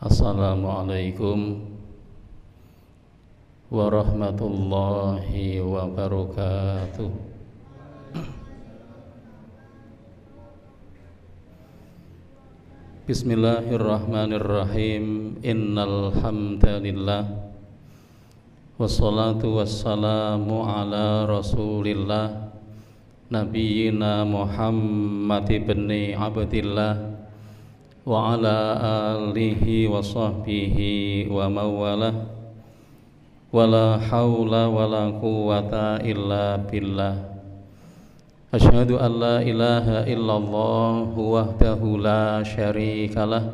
Assalamualaikum warahmatullahi wabarakatuh. Bismillahirrahmanirrahim. Innal hamdalillah wassalatu wassalamu ala Rasulillah nabiyyina Muhammad ibni Abdillah wa ala alihi wa sahbihi wa mawalah wa la hawla wa la quwwata illa billah. Asyhadu an la ilaha illallah wahdahu la syarikalah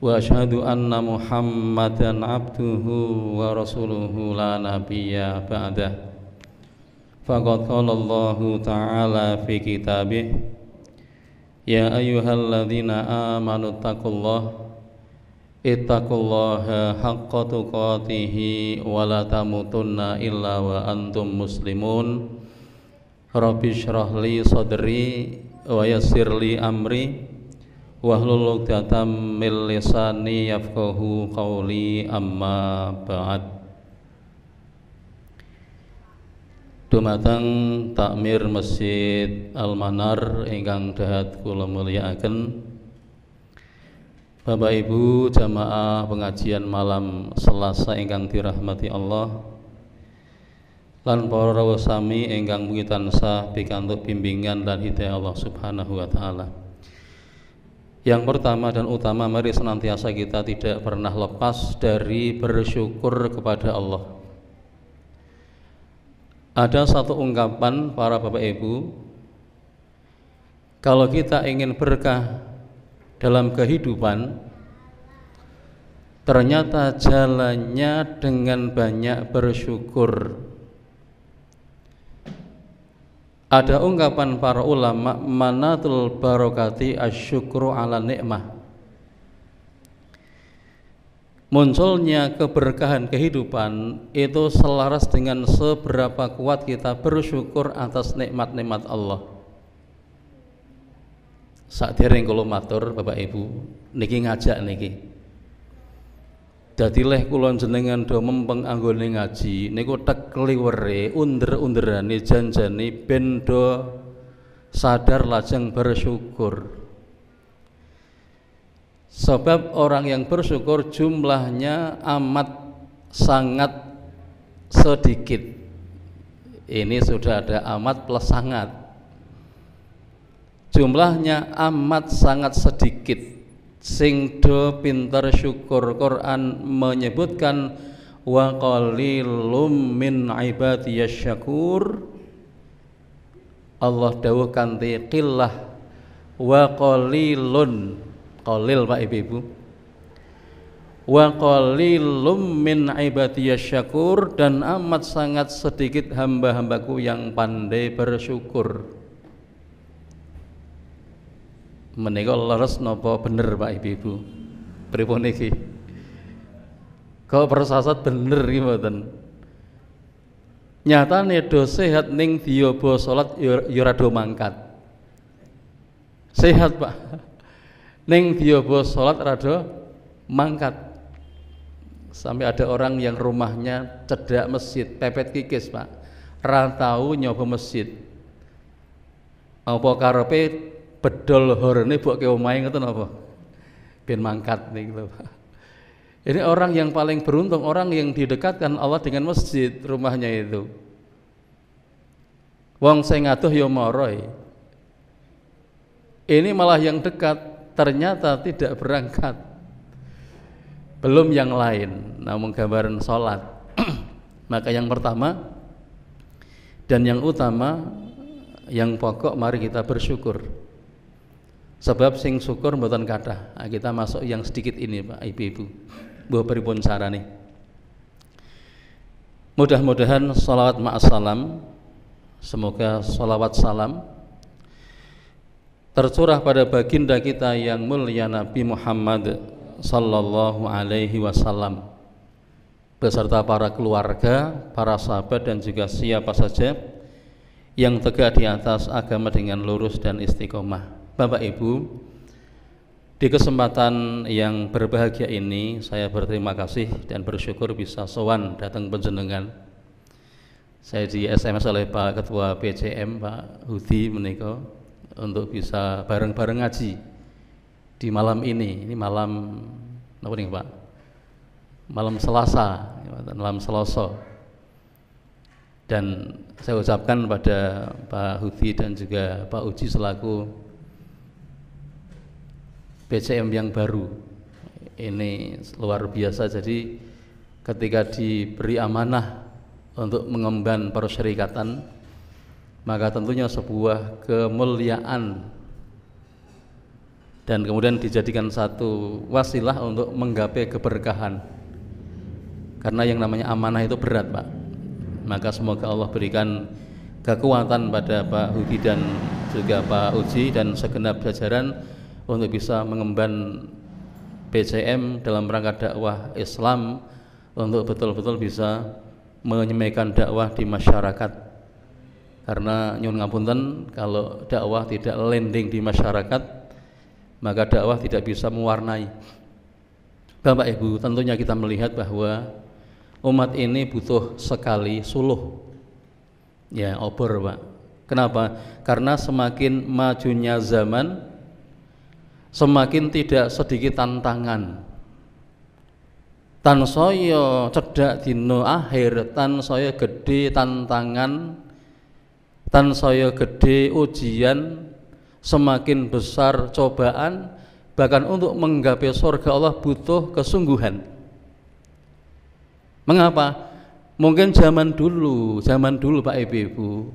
wa asyhadu anna Muhammadan abduhu wa rasuluhu la nabiyya ba'dah. Faqad qala Allahu ta'ala fi kitabih, ya ayyuhalladzina amanu ittaqullaha haqqa tuqatih wa la tamutunna illa wa antum muslimun. Rabbi shrah li sadri wa yassir li amri wahlul 'uqdatam min lisani yafqahu qawli, amma ba'd. Dumateng takmir Masjid Al-Manar ingkang dahat kula mulyakaken, Bapak Ibu jamaah pengajian malam Selasa ingkang dirahmati Allah, lan para rawuh sami ingkang mugi tansah pikantuk bimbingan dan hidayah Allah Subhanahu wa taala. Yang pertama dan utama, mari senantiasa kita tidak pernah lepas dari bersyukur kepada Allah. Ada satu ungkapan para Bapak Ibu, kalau kita ingin berkah dalam kehidupan, ternyata jalannya dengan banyak bersyukur. Ada ungkapan para ulama, manatul barokati asyukru ala nikmah. Munculnya keberkahan kehidupan itu selaras dengan seberapa kuat kita bersyukur atas nikmat-nikmat Allah. Sakdereng kula matur Bapak Ibu, niki ngajak niki. Dadi leh kula jenengan do mempeng anggone ngaji niku tek kliwere under-underane janjane ben do sadar lajeng bersyukur. Sebab orang yang bersyukur jumlahnya amat sangat sedikit. Ini sudah ada amat plus sangat. Jumlahnya amat sangat sedikit sing do pinter syukur. Quran menyebutkan wa qalilum min ibadiyasy syakur. Allah dawuh kanthi qillah wa qalilun, qalil Pak Ibu, wa qalilum min ibadiyasy syakur, dan amat sangat sedikit hamba-hambaku yang pandai bersyukur. Menika leres napa bener Pak Ibu? Pripun iki? Kok persasat bener iki mboten? Nyatane do sehat ning diyaba salat ya ora do mangkat. Sehat Pak. Ning diyaba salat rada mangkat. Sampai ada orang yang rumahnya cedhak masjid, pepet kikis Pak, ra tau nyoba masjid. Apa karepe bedol horene boke omahe ngoten apa? Ben mangkat niku lho Pak. Ini orang yang paling beruntung, orang yang didekatkan Allah dengan masjid rumahnya itu. Wong sing ngadoh ya maroi. Ini malah yang dekat ternyata tidak berangkat. Belum yang lain, namun gambaran sholat. Maka yang pertama dan yang utama, yang pokok, mari kita bersyukur. Sebab sing syukur mboten kathah. Nah, kita masuk yang sedikit ini Pak Ibu-ibu. Mbah pripun carane? Mudah-mudahan salawat ma'assalam, semoga salawat salam tercurah pada baginda kita yang mulia Nabi Muhammad sallallahu alaihi wasallam beserta para keluarga, para sahabat, dan juga siapa saja yang tegak di atas agama dengan lurus dan istiqomah. Bapak Ibu, di kesempatan yang berbahagia ini saya berterima kasih dan bersyukur bisa sowan datang panjenengan. Saya di SMS oleh Pak Ketua PCM Pak Hudi menika untuk bisa bareng-bareng ngaji di malam ini. Ini malam apa nih Pak? Malam Selasa, malam Selasa. Dan saya ucapkan pada Pak Hudi dan juga Pak Uji selaku PCM yang baru, ini luar biasa. Jadi ketika diberi amanah untuk mengemban persyarikatan, maka tentunya sebuah kemuliaan dan kemudian dijadikan satu wasilah untuk menggapai keberkahan. Karena yang namanya amanah itu berat, Pak. Maka semoga Allah berikan kekuatan pada Pak Hudi dan juga Pak Uji dan segenap jajaran untuk bisa mengemban PCM dalam rangka dakwah Islam, untuk betul-betul bisa menyampaikan dakwah di masyarakat. Karena nyuwun ngapunten, kalau dakwah tidak landing di masyarakat, maka dakwah tidak bisa mewarnai. Bapak Ibu, tentunya kita melihat bahwa umat ini butuh sekali suluh, ya obor Pak. Kenapa? Karena semakin majunya zaman, semakin tidak sedikit tantangan. Tan saya cedak dino akhir, tan saya gede tantangan, tan saya gede ujian, semakin besar cobaan. Bahkan untuk menggapai surga Allah butuh kesungguhan. Mengapa? Mungkin zaman dulu Pak Ibu,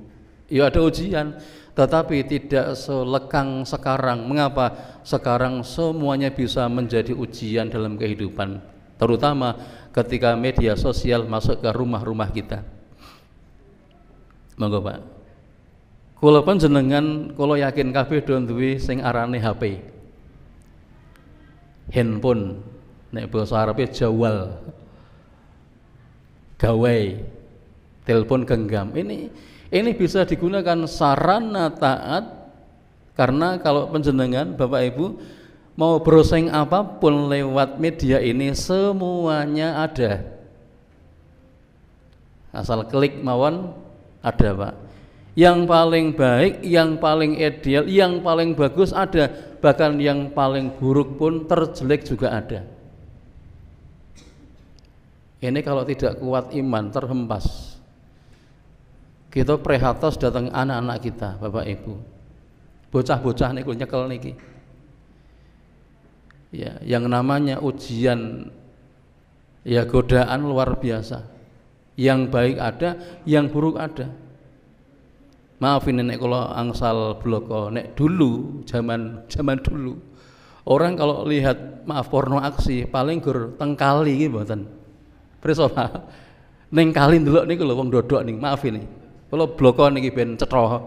ya ada ujian, tetapi tidak selekang sekarang. Mengapa? Sekarang semuanya bisa menjadi ujian dalam kehidupan, terutama ketika media sosial masuk ke rumah-rumah kita. Monggo Pak, kula panjenengan kula yakin kabeh do duwe sing arane HP, handphone, nek basa Arabe jawal, gawai, telepon genggam. Ini bisa digunakan sarana taat, karena kalau panjenengan Bapak Ibu mau browsing apapun lewat media ini semuanya ada. Asal klik mawon ada Pak. Yang paling baik, yang paling ideal, yang paling bagus ada, bahkan yang paling buruk pun terjelek juga ada. Ini kalau tidak kuat iman terhempas. Kita prihatos datang anak-anak kita, Bapak Ibu. Bocah-bocah niku nyekel niki. Ya, yang namanya ujian, ya godaan luar biasa. Yang baik ada, yang buruk ada. Maafin nek kula angsal bloko, nek dulu zaman dulu. Orang kalau lihat porno aksi paling gur tengkali iki mboten. Prisa Pak. Ning kali ndelok niku lho wong dodok ning, maafin nih. Kalau bloko niki ben cetha.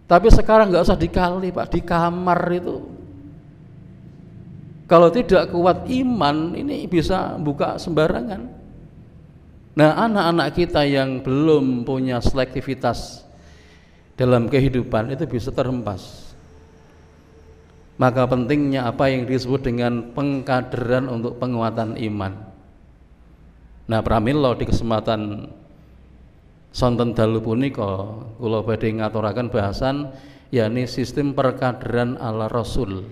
Tapi sekarang nggak usah dikali Pak, di kamar itu kalau tidak kuat iman ini bisa buka sembarangan. Nah, anak-anak kita yang belum punya selektivitas dalam kehidupan itu bisa terhempas. Maka pentingnya apa yang disebut dengan pengkaderan untuk penguatan iman. Nah, pramila di kesempatan sonten dalu punika kula badhe ngaturaken bahasan yakni sistem perkaderan ala Rasul.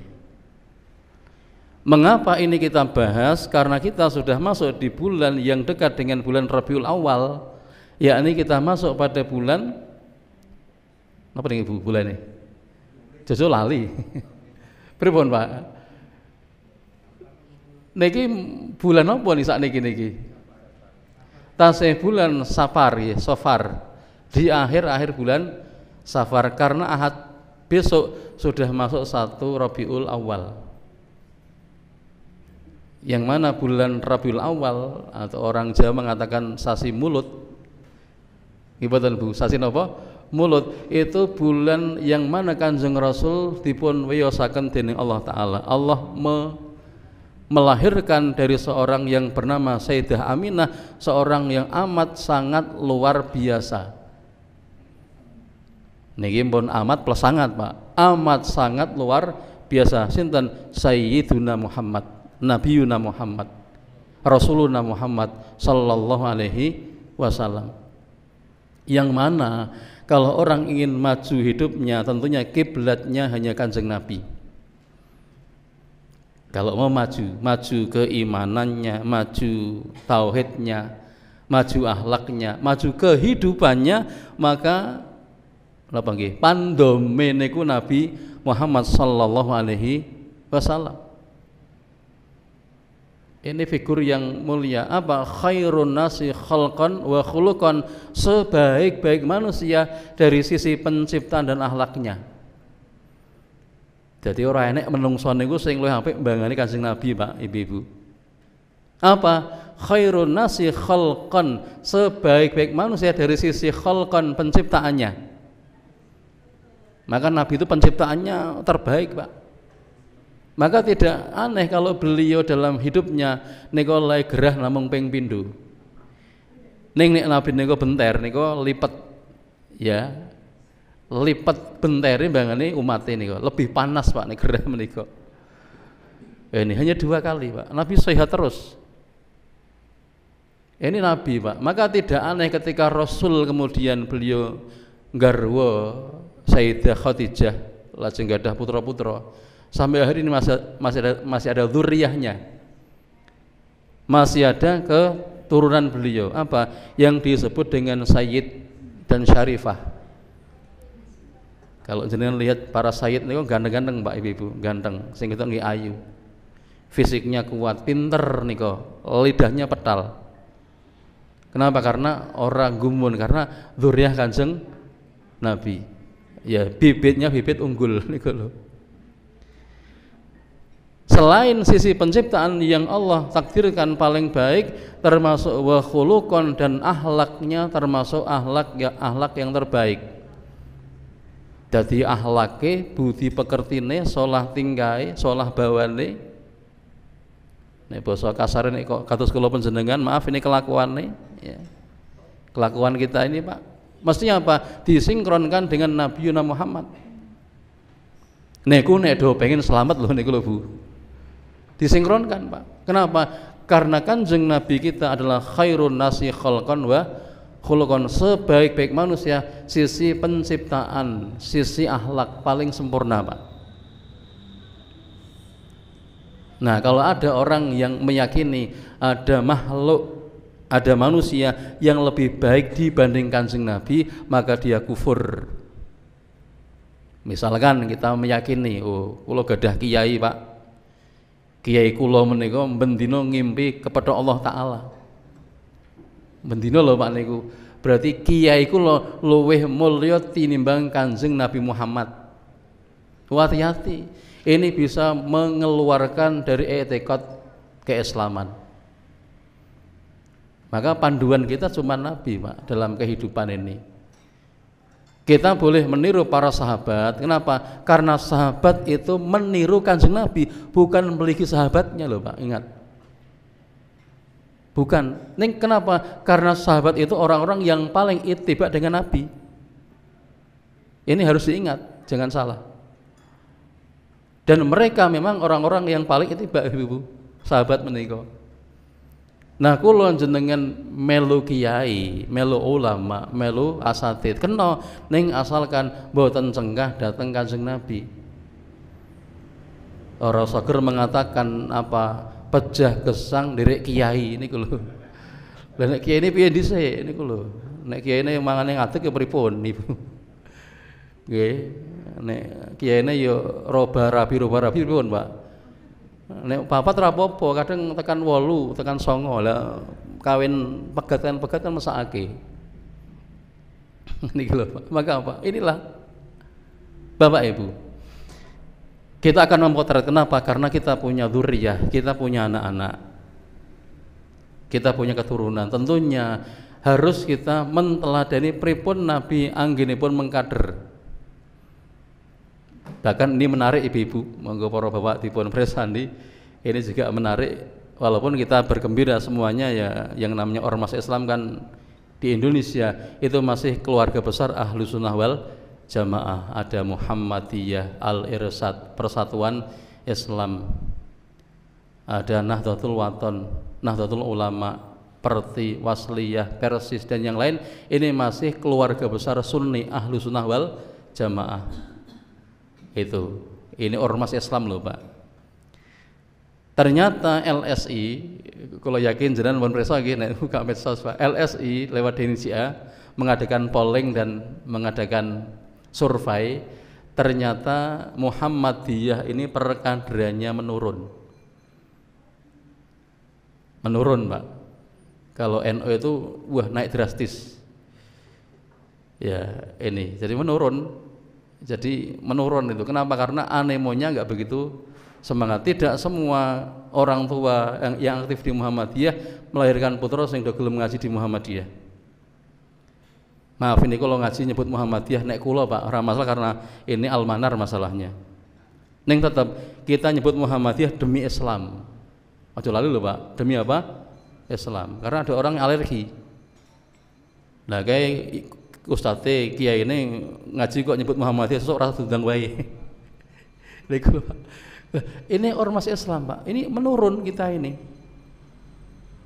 Mengapa ini kita bahas? Karena kita sudah masuk di bulan yang dekat dengan bulan Rabiul Awal, yakni kita masuk pada bulan apa nih Bu bulan ini? Jojo lali. Pripun Pak? Niki bulan apa nih sak niki? Tasih bulan Safar ya, Safar. Di akhir bulan Safar, karena Ahad besok sudah masuk 1 Rabiul Awal. Yang mana bulan Rabiul Awal atau orang Jawa mengatakan sasi mulut. Ngibatan Bu, sasi napa? Mulut. Itu bulan yang mana Kanjeng Rasul dipun wiyosaken dening Allah taala. Allah melahirkan dari seorang yang bernama Sayyidah Aminah, seorang yang amat sangat luar biasa. Niki pun amat plus sangat, Pak. Amat sangat luar biasa. Sinten Sayyiduna Muhammad, Nabiyuna Muhammad, Rasuluna Muhammad sallallahu alaihi wasallam. Yang mana kalau orang ingin maju hidupnya, tentunya kiblatnya hanya Kanjeng Nabi. Kalau mau maju keimanannya, maju tauhidnya, maju akhlaknya, maju kehidupannya, maka napa nggih? Pandome niku Nabi Muhammad sallallahu alaihi wasallam. Ini figur yang mulia. Apa? Khairun nasi khalqan wa khuluqan, sebaik-baik manusia dari sisi penciptaan dan akhlaknya. Jadi orang enek menungso niku sing luwih apik mbangani Kanjeng Nabi, Pak, Ibu-ibu. Apa? Khairun nasi khalqan, sebaik-baik manusia dari sisi khalqan, penciptaannya. Maka Nabi itu penciptaannya terbaik, Pak. Maka tidak aneh kalau beliau dalam hidupnya niku lay gerah namung ping pindho. Ning nek Nabi niku benter niku lipat ya. Lipat bentere mbangane umat niku lebih panas, Pak, nek gerah menika. Ini hanya 2 kali, Pak. Nabi sehat terus. Ini Nabi, Pak. Maka tidak aneh ketika Rasul kemudian beliau garwa Sayyidah Khadijah, lajeng gadah putra-putra. Sampai hari ini masih ada dzurriyyahnya. Masih ada keturunan beliau. Apa? Yang disebut dengan Sayyid dan Syarifah. Kalau jenengan lihat para sayyid niku ganteng-ganteng, Pak, Ibu, ganteng. Sing ketok nggih ayu. Fisiknya kuat, pinter niku, lidahnya petal. Kenapa? Karena orang gumun, karena dzurriyyah Kanjeng Nabi. Ya, bibitnya bibit unggul niku lho. Selain sisi penciptaan yang Allah takdirkan paling baik, termasuk wa khuluqan, dan akhlaknya termasuk akhlak yang terbaik. Jadi akhlake, budi pekertine, solah tingkai, solah bawane. Nek basa kasar nek kok kados kula panjenengan, maaf ini kelakuane ya. Kelakuan kita ini, Pak, mestinya apa? Disinkronkan dengan Nabi Muhammad. Niku nek do pengen selamat lho niku lho, Bu. Disinkronkan, Pak. Kenapa? Karena Kanjeng Nabi kita adalah khairun nasi khalqan wa khuluqan, sebaik-baik manusia, sisi penciptaan, sisi akhlak paling sempurna, Pak. Nah, kalau ada orang yang meyakini ada makhluk, ada manusia yang lebih baik dibanding Kanjeng Nabi, maka dia kufur. Misalkan kita meyakini, oh, kula gadah kiai, Pak. Kiai kula menika bendina ngimpi kepada Allah Ta'ala. Bendina lho, Pak, niku. Berarti kiai kula luwih mulya tinimbang Kanjeng Nabi Muhammad. Hati-hati. Ini bisa mengeluarkan dari etikot keislaman. Maka panduan kita cuma Nabi, Pak, dalam kehidupan ini. Kita boleh meniru para sahabat. Kenapa? Karena sahabat itu meniru Kanjeng Nabi, bukan memiliki sahabatnya loh, Pak. Ingat. Bukan. Ning kenapa? Karena sahabat itu orang-orang yang paling ittiba dengan Nabi. Ini harus diingat, jangan salah. Dan mereka memang orang-orang yang paling ittiba, Ibu, sahabat menika. Nah, kula jenengan melu kiai, melu ulama, melu asatid, kena ning asalkan mboten cenggah dateng Kanjeng Nabi. Ora seger mengatakan apa pejah gesang nderek kiai niku lho. Lah nek kiai ini piye dhisik niku lho. Nek kiai ini mangane ngadeg ya pripun niku. Nggih, nek kiai ini ya roba rabi pripun, Pak? Nek papat ora apa-apa, kadang tekan 8, tekan 9 lah kawin pegat kan mesakake. Niki lho, Pak. Maka apa? Inilah Bapak Ibu. Kita akan memotret, kenapa? Karena kita punya dzurriyyah, kita punya anak-anak. Kita punya keturunan. Tentunya harus kita menteladani pripun Nabi anggenipun mengkader. Bahkan ini menarik, Ibu-ibu, monggo para bapak dipun presandi, ini juga menarik. Walaupun kita bergembira semuanya ya, yang namanya ormas Islam kan di Indonesia itu masih keluarga besar Ahlus Sunnah wal Jamaah, ada Muhammadiyah, Al-Irsad, Persatuan Islam, ada Nahdlatul Wathon, Nahdlatul Ulama, Perti, Wasliyah, Persis, dan yang lain. Ini masih keluarga besar Sunni, Ahlu Sunnah wal Jamaah. Ini ormas Islam loh Pak. Ternyata LSI, kalau yakin jenengan pun perso nggih nek buka medsos Pak. LSI lewat DNCA mengadakan polling dan mengadakan survei. Ternyata Muhammadiyah ini perkaderannya menurun Pak. Kalau NU itu naik drastis. Ya ini jadi menurun itu. Kenapa? Karena anemonya nggak begitu semangat. Tidak semua orang tua yang aktif di Muhammadiyah melahirkan putra sing do gelem ngaji di Muhammadiyah. Maaf ini kalau ngaji nyebut Muhammadiyah nek kula Pak ora masalah, karena ini almanar masalahnya. Ning tetap kita nyebut Muhammadiyah demi Islam. Aja lali lho Pak, demi apa? Islam. Karena ada orang alergi. Nah kayak ustadz kiai ini ngaji kok nyebut Muhammadiyah sesuk ora diundang wae. Ini ormas Islam Pak, ini menurun kita ini.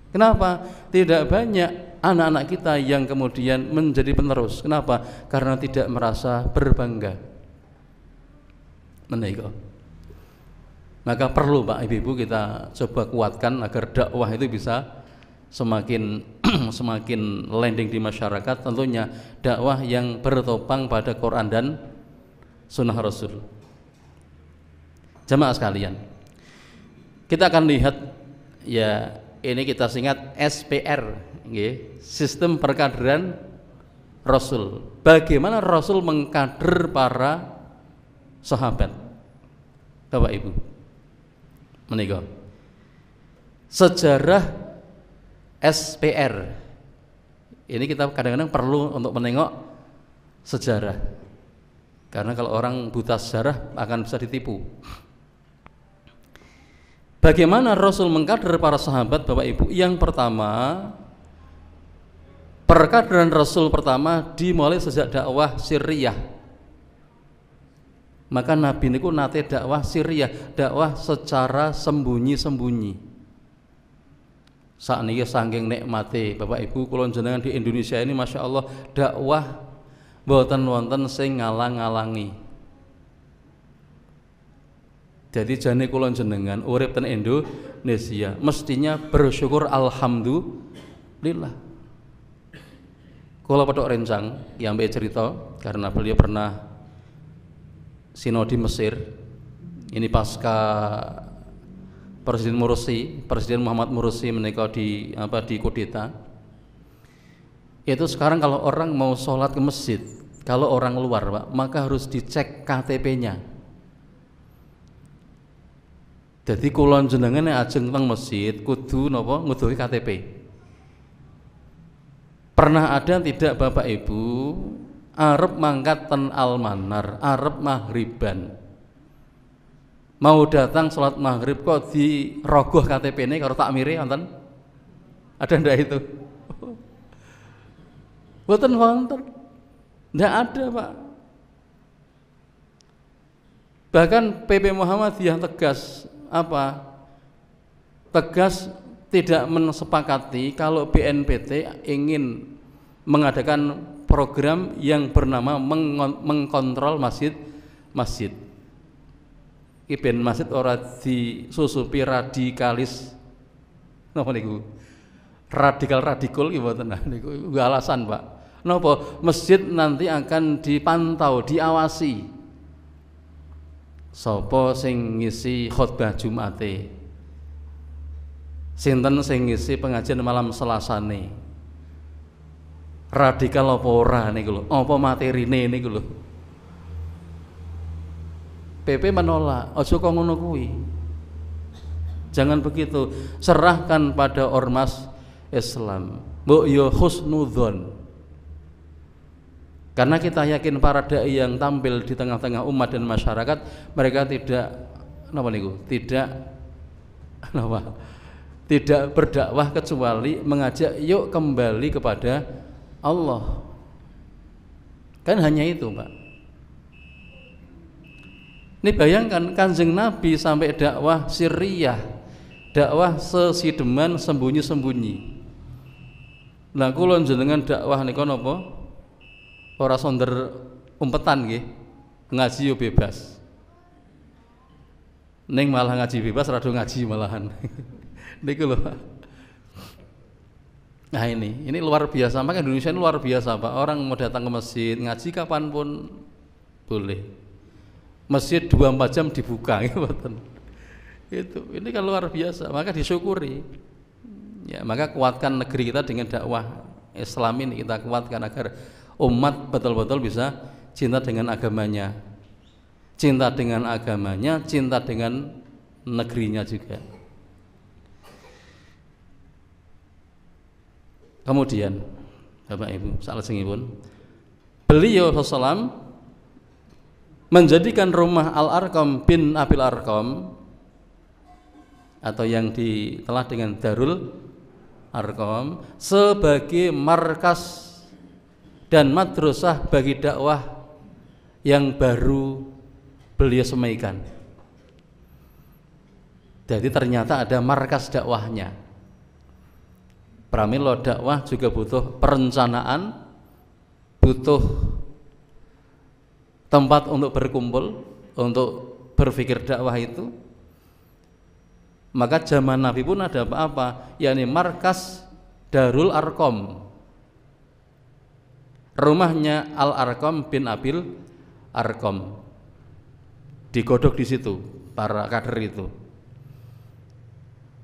Kenapa? Tidak banyak anak-anak kita yang kemudian menjadi penerus. Kenapa? Karena tidak merasa berbangga. Menika. Maka perlu Pak Ibu kita coba kuatkan agar dakwah itu bisa semakin landing di masyarakat. Tentunya dakwah yang bertopang pada Quran dan Sunnah Rasul. Jamaah sekalian, kita akan lihat ya, ini kita singkat SPR, sistem perkaderan Rasul. Bagaimana Rasul mengkader para sahabat, Bapak Ibu. Menika sejarah SPR. Ini kita kadang-kadang perlu untuk menengok sejarah, karena kalau orang buta sejarah akan bisa ditipu. Bagaimana Rasul mengkader para sahabat Bapak Ibu? Yang pertama, perkaderan Rasul pertama dimulai sejak dakwah Siriyah. Maka Nabi niku nate dakwah Siriyah, dakwah secara sembunyi-sembunyi. Sakniki saking nikmate Bapak Ibu kula jenengan di Indonesia ini Masya Allah dakwah mboten wonten sing ngalang-alangi. Jadi jane kula jenengan urip ten Indonesia mestinya bersyukur alhamdulillah. Kula Petuk Rencang yang mbek cerita karena beliau pernah sinodi Mesir. Ini pasca Presiden Muhammad Mursi menika di kudeta. Itu sekarang kalau orang mau sholat ke masjid, kalau orang luar Pak, maka harus dicek KTP-nya. Jadi kula jenengan nek ajeng teng masjid kudu napa nguduhi KTP. Pernah ada tidak Bapak Ibu arep mangkat ten almanar, arep maghriban, mau datang sholat maghrib kok dirogoh KTP-ne karo takmire wonten? Ada ndak itu? Mboten wonten. Ndak ada Pak. Bahkan PP Muhammadiyah tegas tegas tidak mensepakati kalau BNPT ingin mengadakan program yang bernama mengkontrol masjid. Iki ben masjid ora disusupi radikalis. Napa niku? Radikal iki mboten niku alasan, Pak. Napa? Masjid nanti akan dipantau, diawasi. Sapa sing ngisi khutbah Jumate, sinten sing ngisi pengajian malam Selasane, radikal apa ora niku lho, apa materine niku lho. PP menolak, aja kok ngono kuwi. Jangan begitu, serahkan pada ormas Islam. Mbok yo husnudzon. Karena kita yakin para dai yang tampil di tengah-tengah umat dan masyarakat, mereka tidak berdakwah kecuali mengajak yuk kembali kepada Allah. Kan hanya itu, Pak. Ini bayangkan Kanjeng Nabi sampai dakwah sirriyah, dakwah sesideman sembunyi-sembunyi. Nah kula jenengan dakwah nika napa? Ora sonder umpetan nggih. Ngaji yo bebas. Ning malah ngaji bebas rada ngaji malahan. Niku lho. Nah ini luar biasa. Maka Indonesia ini luar biasa Pak. Orang mau datang ke masjid ngaji kapanpun boleh. Masjid 24 jam dibuka gitu. Itu ini kan luar biasa. Maka disyukuri. Ya, maka kuatkan negeri kita dengan dakwah Islam ini, kita kuatkan agar umat betul-betul bisa cinta dengan agamanya. Cinta dengan agamanya, cinta dengan negerinya juga. Kemudian Bapak Ibu, salajengipun beliau sallallahu menjadikan rumah Al-Arqam bin Abil Arqam atau yang ditelah dengan Darul Arqam sebagai markas dan madrasah bagi dakwah yang baru beliau semaikan. Jadi ternyata ada markas dakwahnya. Pramila dakwah juga butuh perencanaan, butuh tempat untuk berkumpul, untuk berpikir dakwah itu. Maka zaman Nabi pun ada apa-apa, yakni markas Darul Arqam, rumahnya Al-Arqam bin Abil Arqam. Digodok di situ para kader itu.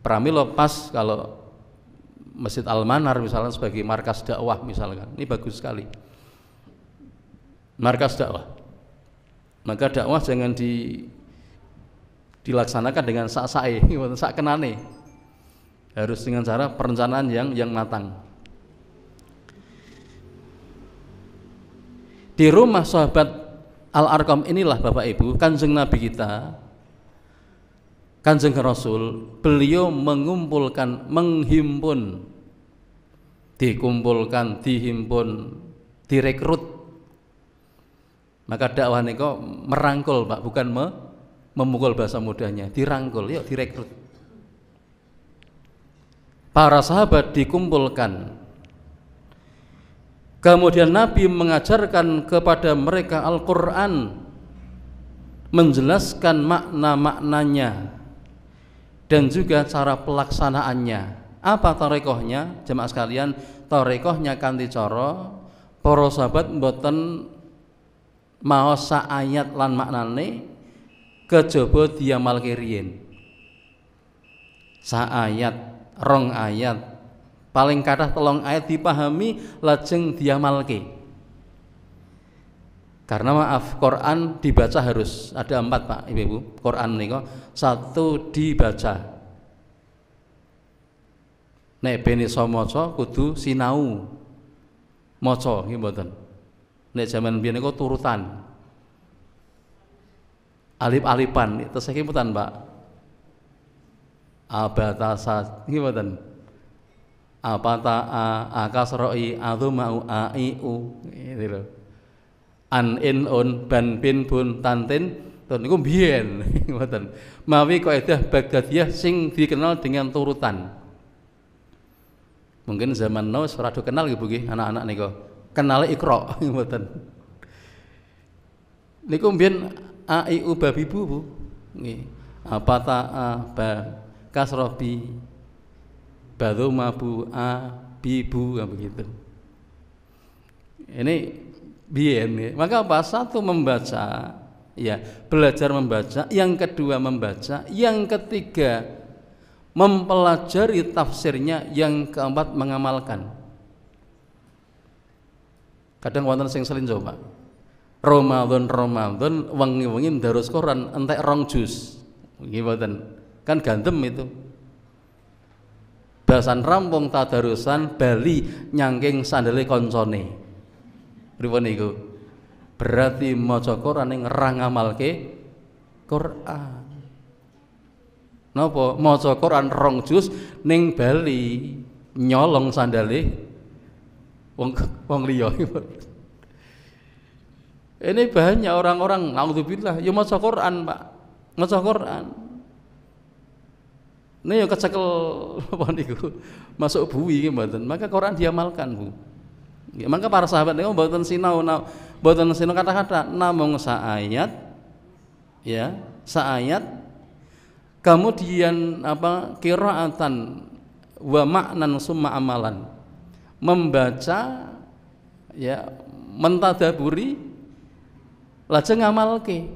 Pramila pas kalau Masjid Al-Manar misalnya sebagai markas dakwah misalkan, ini bagus sekali. Markas dakwah. Maka dakwah jangan dilaksanakan dengan sak-sae, sak kenane. Harus dengan cara perencanaan yang matang. Di rumah sahabat Al-Arqam inilah Bapak Ibu, Kanjeng Nabi kita, Kanjeng Rasul, beliau mengumpulkan, menghimpun, dikumpulkan, dihimpun, direkrut. Maka dakwah niku merangkul Pak, bukan memukul bahasa mudahnya, dirangkul, yuk direkrut. Para sahabat dikumpulkan. Kemudian Nabi mengajarkan kepada mereka Al-Quran, menjelaskan makna-maknanya dan juga cara pelaksanaannya. Apa tarekohnya? Jemaah sekalian, tarekohnya kanthi cara para sahabat mboten maos sak ayat lan maknane kejaba diamalke riyin. Sak ayat, rong ayat, paling kathah 3 ayat dipahami lajeng diamalke. Karena maaf, Quran dibaca harus ada 4 Pak Ibu. Quran niku 1 dibaca. Nek ben iso maca kudu sinau maca nggih mboten. Nek zaman biyen niku turutan. Alif-alifan itu saiki mboten Pak. Abatasa nggih mboten. Apata akasroi adzumau aiu gitu lho. An in un ban bin bun tantin ten niku biyen ngoten. Mawi kaidah Baghdadiyah sing dikenal dengan turutan. Mungkin zaman now ora do kenal nggih Bu nggih anak-anak niku. Kenale Iqra ngoten. Niku biyen aiu babibu Bu. Nggih. Apata ba kasrobi badu mabu bibu begitu. Ini biyen. Maka apa? 1 membaca, ya, belajar membaca, yang kedua membaca, yang ketiga mempelajari tafsirnya, yang keempat mengamalkan. Kadang wonten sing selinjo Pak. Ramadan wengi-wengi ndarus Quran entek 2 juz. Nggih mboten. Kan gandem itu. Basan rampung tadarusan bali nyangking sandale koncone. Pripun niku? Berarti maca Quran ning ra ngamalke Quran. Napa? Maca Quran 2 juz ning bali nyolong sandale wong liya. Ini banyak orang-orang naudzubillah ya maca Quran, Pak. Maca Quran. Ini yang kecekel apa niku? Masuk bui iki mboten. Maka Quran diamalkan, Bu. Ya, maka para sahabat niku mboten sinau kata-kata namung saayat ya, saayat kemudian qiraatan wa maknan summa amalan. Membaca ya, mentadaburi lajeng ngamalke.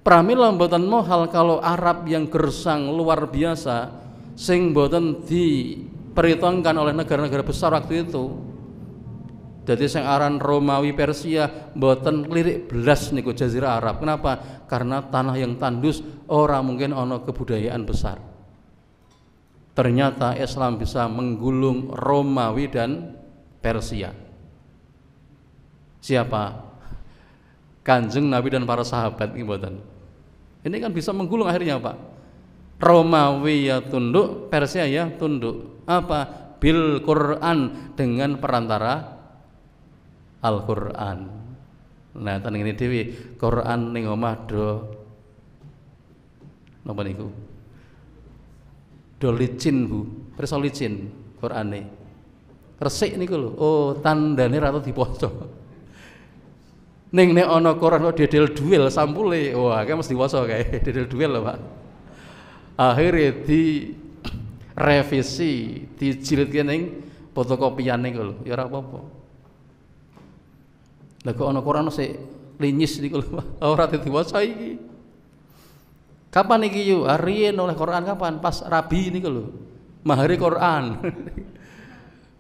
Pramila mboten mohal kalau Arab yang gersang luar biasa sing mboten diperhitungkan oleh negara-negara besar waktu itu. Jadi sing aran Romawi Persia mboten lirik belas niku Jazirah Arab. Kenapa? Karena tanah yang tandus, ora mungkin ana kebudayaan besar. Ternyata Islam bisa menggulung Romawi dan Persia. Siapa? Kanjeng Nabi dan para sahabat ini mboten. Ini kan bisa menggulung akhirnya, Pak. Romawi ya tunduk, Persia ya tunduk. Apa? Bil Quran, dengan perantara Al-Quran. Nah, ten ngene dhewe Quran ning omah do napa niku? Do licin, Bu. Pirsa licin Qurane. Resik niku lho. Oh, tandane ra tau dipoco. Ning nek ana Quran kok dedel duel sampule, wah kae mesti waca kae dedel duel lho, Pak. Akhirnya di revisi, dijilidke ning fotokopian niku lho, ya ora apa-apa. Lah kok ana Quran sik linyis niku lho, Pak. Ora diwaca iki. Kapan iki yu? Riyen oleh Quran kapan? Pas Rabi niku lho. Mahari Quran.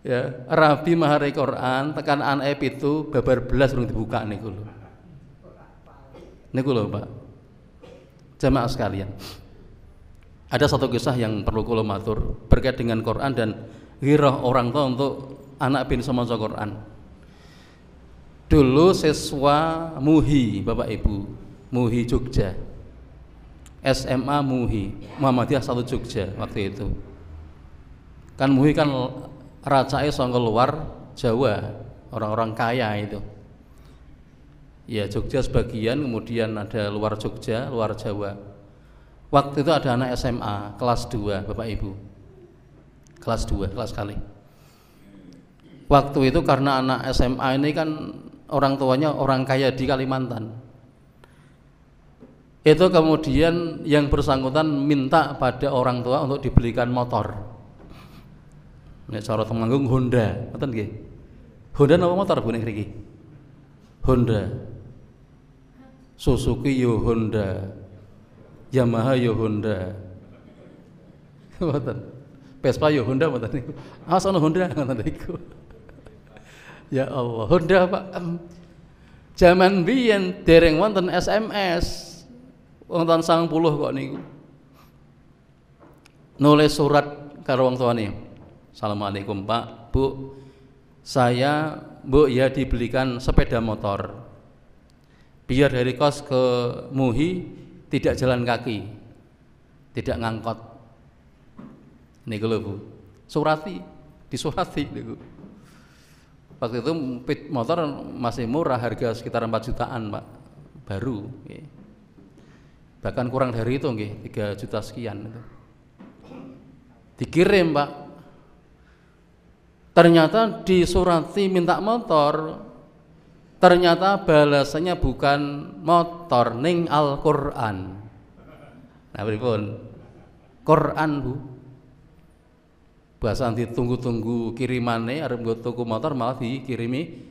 Ya, Rabi mahari Quran tekan anak itu babar belas urung dibuka niku lho. Niku lho, Pak. Jamaah sekalian. Ada satu kisah yang perlu kula matur berkait dengan Quran dan ghirah orang tua untuk anak bin maca Quran. Dulu siswa MUHI, Bapak Ibu, MUHI Jogja. SMA MUHI, Muhammadiyah 1 Jogja waktu itu. Kan MUHI kan racae saka luar Jawa, orang-orang kaya itu. Ya Jogja sebagian, kemudian ada luar Jogja, luar Jawa. Waktu itu ada anak SMA kelas 2, Bapak Ibu. Kelas 2, kelas kali. Waktu itu karena anak SMA ini kan orang tuanya orang kaya di Kalimantan. Itu kemudian yang bersangkutan minta pada orang tua untuk dibelikan motor. Nek cara Temanggung Honda, ngoten nggih. Honda napa motor Bu nek mriki? Honda. Suzuki yo Honda. Yamaha yo Honda. Ngoten. Vespa yo Honda ngoten niku. Awas ana Honda ngoten niku. Ya Allah, Honda Pak. Zaman biyen dereng wonten SMS. Wong tahun 90 kok niku. Nulis surat karo wong tuane. Assalamualaikum Pak, Bu, saya Bu ya dibelikan sepeda motor biar dari kos ke MUHI tidak jalan kaki, tidak ngangkot. Niku lho Bu, disurati niku. Waktu itu motor masih murah, harga sekitar 4 jutaan Pak, baru. Bahkan kurang dari itu nggih, 3 juta sekian itu. Dikirim Pak. Ternyata disurati minta motor, ternyata balasannya bukan motor, ning Al-Quran. Nah, pripun? Quran Bu. Bahasa ditunggu-tunggu kirimane, arep nggo tuku motor malah dikirimi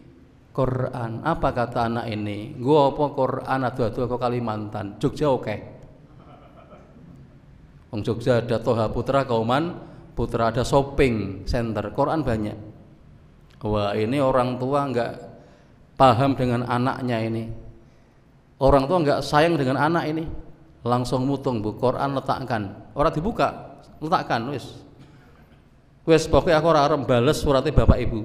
Quran. Apa kata anak ini? Nggo apa Quran adu-adu ke Kalimantan, Jogja oke. Wong Jogja ada Toha Putra Kauman Putra, ada shopping center, Quran banyak. Wah ini orang tua nggak paham dengan anaknya ini. Orang tua nggak sayang dengan anak ini, langsung mutung Bu, Quran letakkan, orang dibuka, letakkan, wis pokoknya aku ora arep bales suratnya bapak ibu.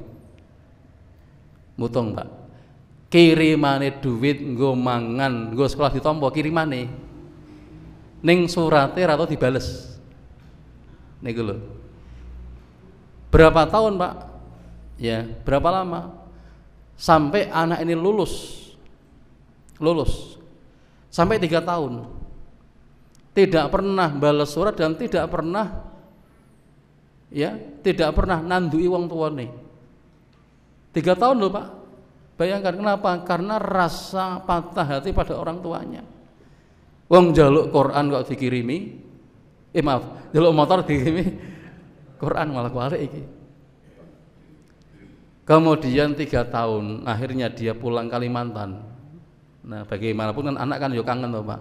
Mutung Pak. Kirimane duit nggo mangan, nggo sekolah ditampa kirimane. Ning surate ra tau dibales. Niku lho. Berapa tahun Pak? Ya, berapa lama? Sampai anak ini lulus lulus sampai 3 tahun, tidak pernah balas surat dan tidak pernah nandui wong tuane. 3 tahun loh Pak. Bayangkan kenapa? Karena rasa patah hati pada orang tuanya. Wong jaluk Quran kok dikirimi, jaluk motor dikirimi Quran malah kualik iki. Kemudian 3 tahun, akhirnya dia pulang Kalimantan. Nah, bagaimanapun kan anak kan yo kangen loh Pak,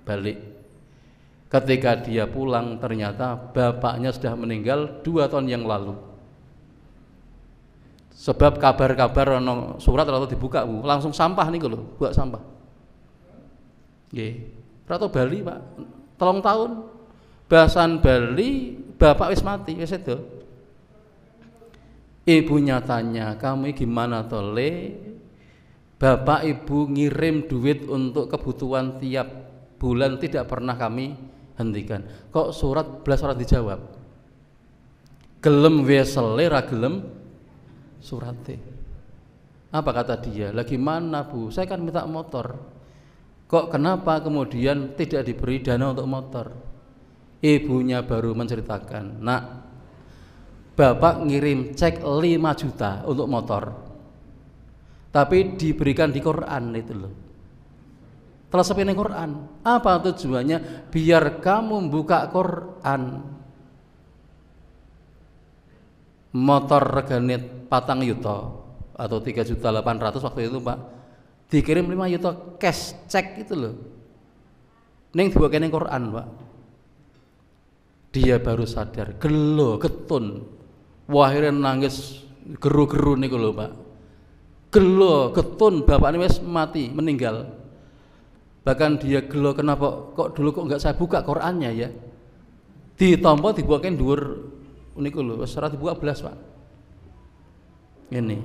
balik. Ketika dia pulang ternyata bapaknya sudah meninggal 2 tahun yang lalu. Sebab kabar-kabar ono surat atau dibuka Bu, langsung sampah nih lho, buat sampah. Nggih. Ratu Bali Pak, 3 tahun. Bahasan Bali, bapak wis mati, wis sedo. Ibunya tanya, "Kamu gimana tole?" Bapak ibu ngirim duit untuk kebutuhan tiap bulan tidak pernah kami hentikan. Kok surat belas surat dijawab? Gelem wesele ra gelem surate. Apa kata dia? "Lah gimana Bu? Saya kan minta motor. Kok kenapa kemudian tidak diberi dana untuk motor?" Ibunya baru menceritakan, "Nak, Bapak ngirim cek 5 juta untuk motor. Tapi diberikan di Quran itu loh. Telah sepene Quran. Apa tujuannya? Biar kamu buka Quran. Motor regane 4 yuta atau 3.800.000 waktu itu Pak. Dikirim 5 yuta cash cek itu loh. Ning dibuka Quran Pak." Dia baru sadar, gelo getun. Akhirnya nangis geru-geru niku lho Pak. Gelo getun bapaknya wis mati, meninggal. Bahkan dia gelo, kenapa kok dulu kok enggak saya buka Qurannya ya. Ditampa dibukaken dhuwur niku lho, wis ora dibuka belas Pak. Ini.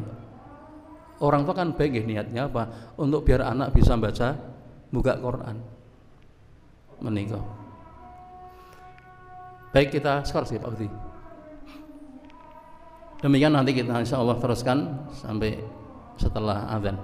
Orang tua kan baik niatnya apa? Untuk biar anak bisa baca buka Quran. Menika. Baik, kita skor sih Pak Budi. Demikian nanti kita insya Allah teruskan sampai setelah azan.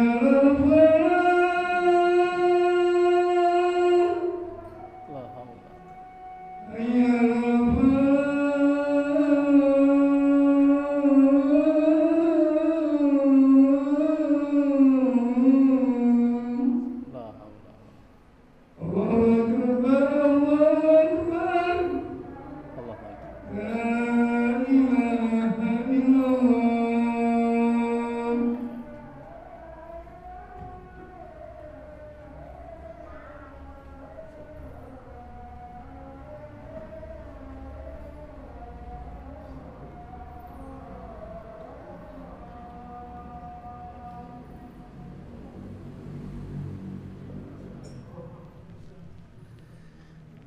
Ya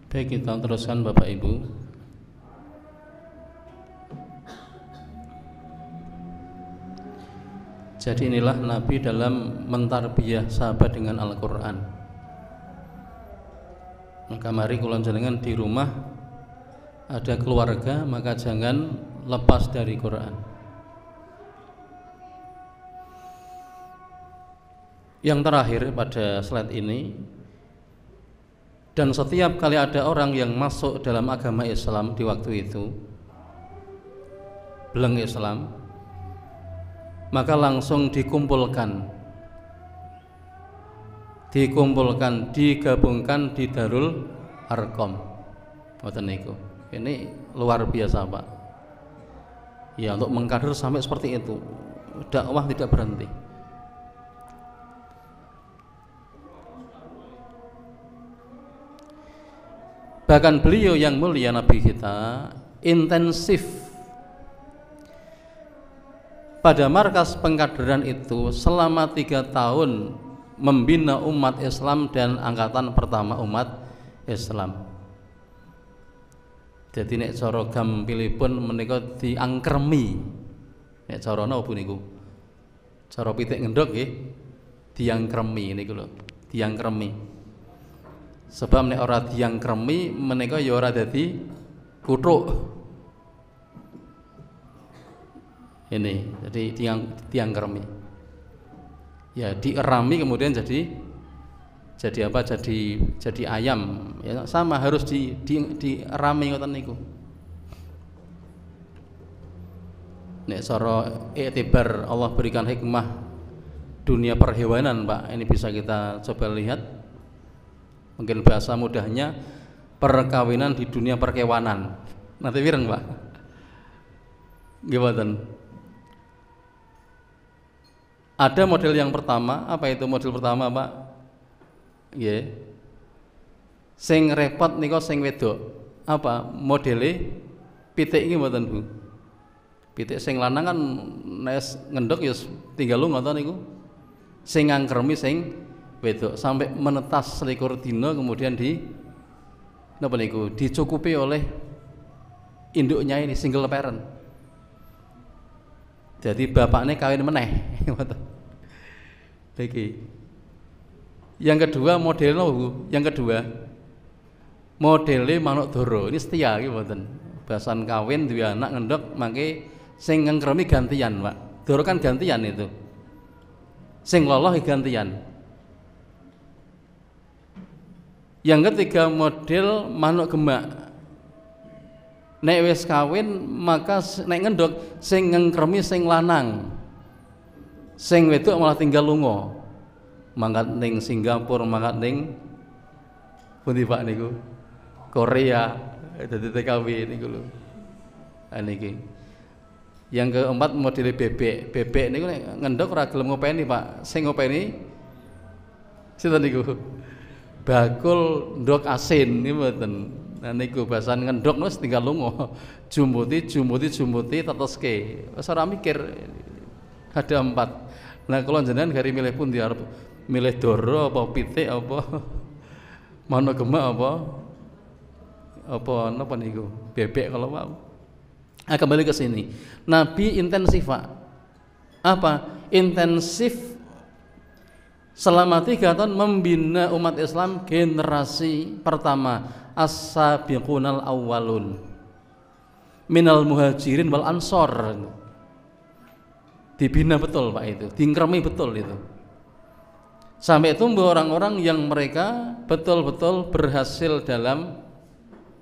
Baik, kita teruskan Bapak Ibu. Jadi inilah Nabi dalam mentarbiyah sahabat dengan Al-Quran. Maka mari kula jenengan di rumah ada keluarga, maka jangan lepas dari Quran. Yang terakhir pada slide ini, dan setiap kali ada orang yang masuk dalam agama Islam di waktu itu, beleng Islam, maka langsung digabungkan di Darul Arqam. Ngoten niku. Ini luar biasa, Pak. Ya, untuk mengkader sampai seperti itu. Dakwah tidak berhenti. Bahkan beliau yang mulia Nabi kita intensif pada markas pengkaderan itu selama 3 tahun membina umat Islam dan angkatan pertama umat Islam. Jadi nek cara gampilipun menika diangkremi. Nek cara napa niku? Cara pitik ngendhog nggih diangkremi niku lho, diangkremi. Sebab nek ora diangkremi menika ya ora dadi kuthuk. Ini jadi diangkremi. Ya dierami kemudian jadi apa? Jadi ayam. Ya sama harus dierami ngoten niku. Nek cara iktibar Allah berikan hikmah dunia perhewanan, Pak. Ini bisa kita coba lihat. Mungkin bahasa mudahnya perkawinan di dunia perkewanan. Nanti wireng, Pak. Gimana? Ada model yang pertama, apa itu model pertama, Pak? Nggih. Sing repot nika sing wedok. Apa? Modele pitik iki mboten, Bu? Pitik sing lanang kan nek ngendhog ya tinggal lu ngoten niku. Sing ngangkremi sing wedok sampai menetas 21 dina kemudian napa niku dicukupi oleh induknya ini single parent. Jadi bapaknya kawin meneh. Iki. Yang kedua modelnya Bu, yang kedua modele manuk doro. Ini setia iki mboten. Basan kawin duwe anak ngendhog mangke sing ngengkremi gantian, Pak. Doro kan gantian itu. Sing loloh gantian. Yang ketiga model manuk gemak. Nek wis kawin maka nek ngendhog sing ngengkremi sing lanang. Sing wedok malah tinggal lunga. Mangkat ning Singapura, mangkat ning pundi Pak niku? Korea. Dadi TKW niku lho. Niki. Yang keempat model bebek. Bebek niku nek ngendhog ora gelem ngopeni, Pak. Sing ngopeni sinten niku? Bakul ndok asin niku mboten. Nah niku bahasan ngendhog wis tinggal lunga. Jumbuti teteske. Wis ora mikir. Ada 4. Nah kula jenengan gari milih pundi arep milih doro apa pitik apa manuk gemak apa napa niku? Bebek kalau mau. Nah, kembali ke sini. Nabi intensif, Pak. Apa? Intensif selama 3 tahun membina umat Islam generasi pertama as-sabiqunal awwalun minal muhajirin wal ansor. Dibina betul, Pak, itu diingkremi betul itu sampai tumbuh orang-orang yang mereka betul-betul berhasil dalam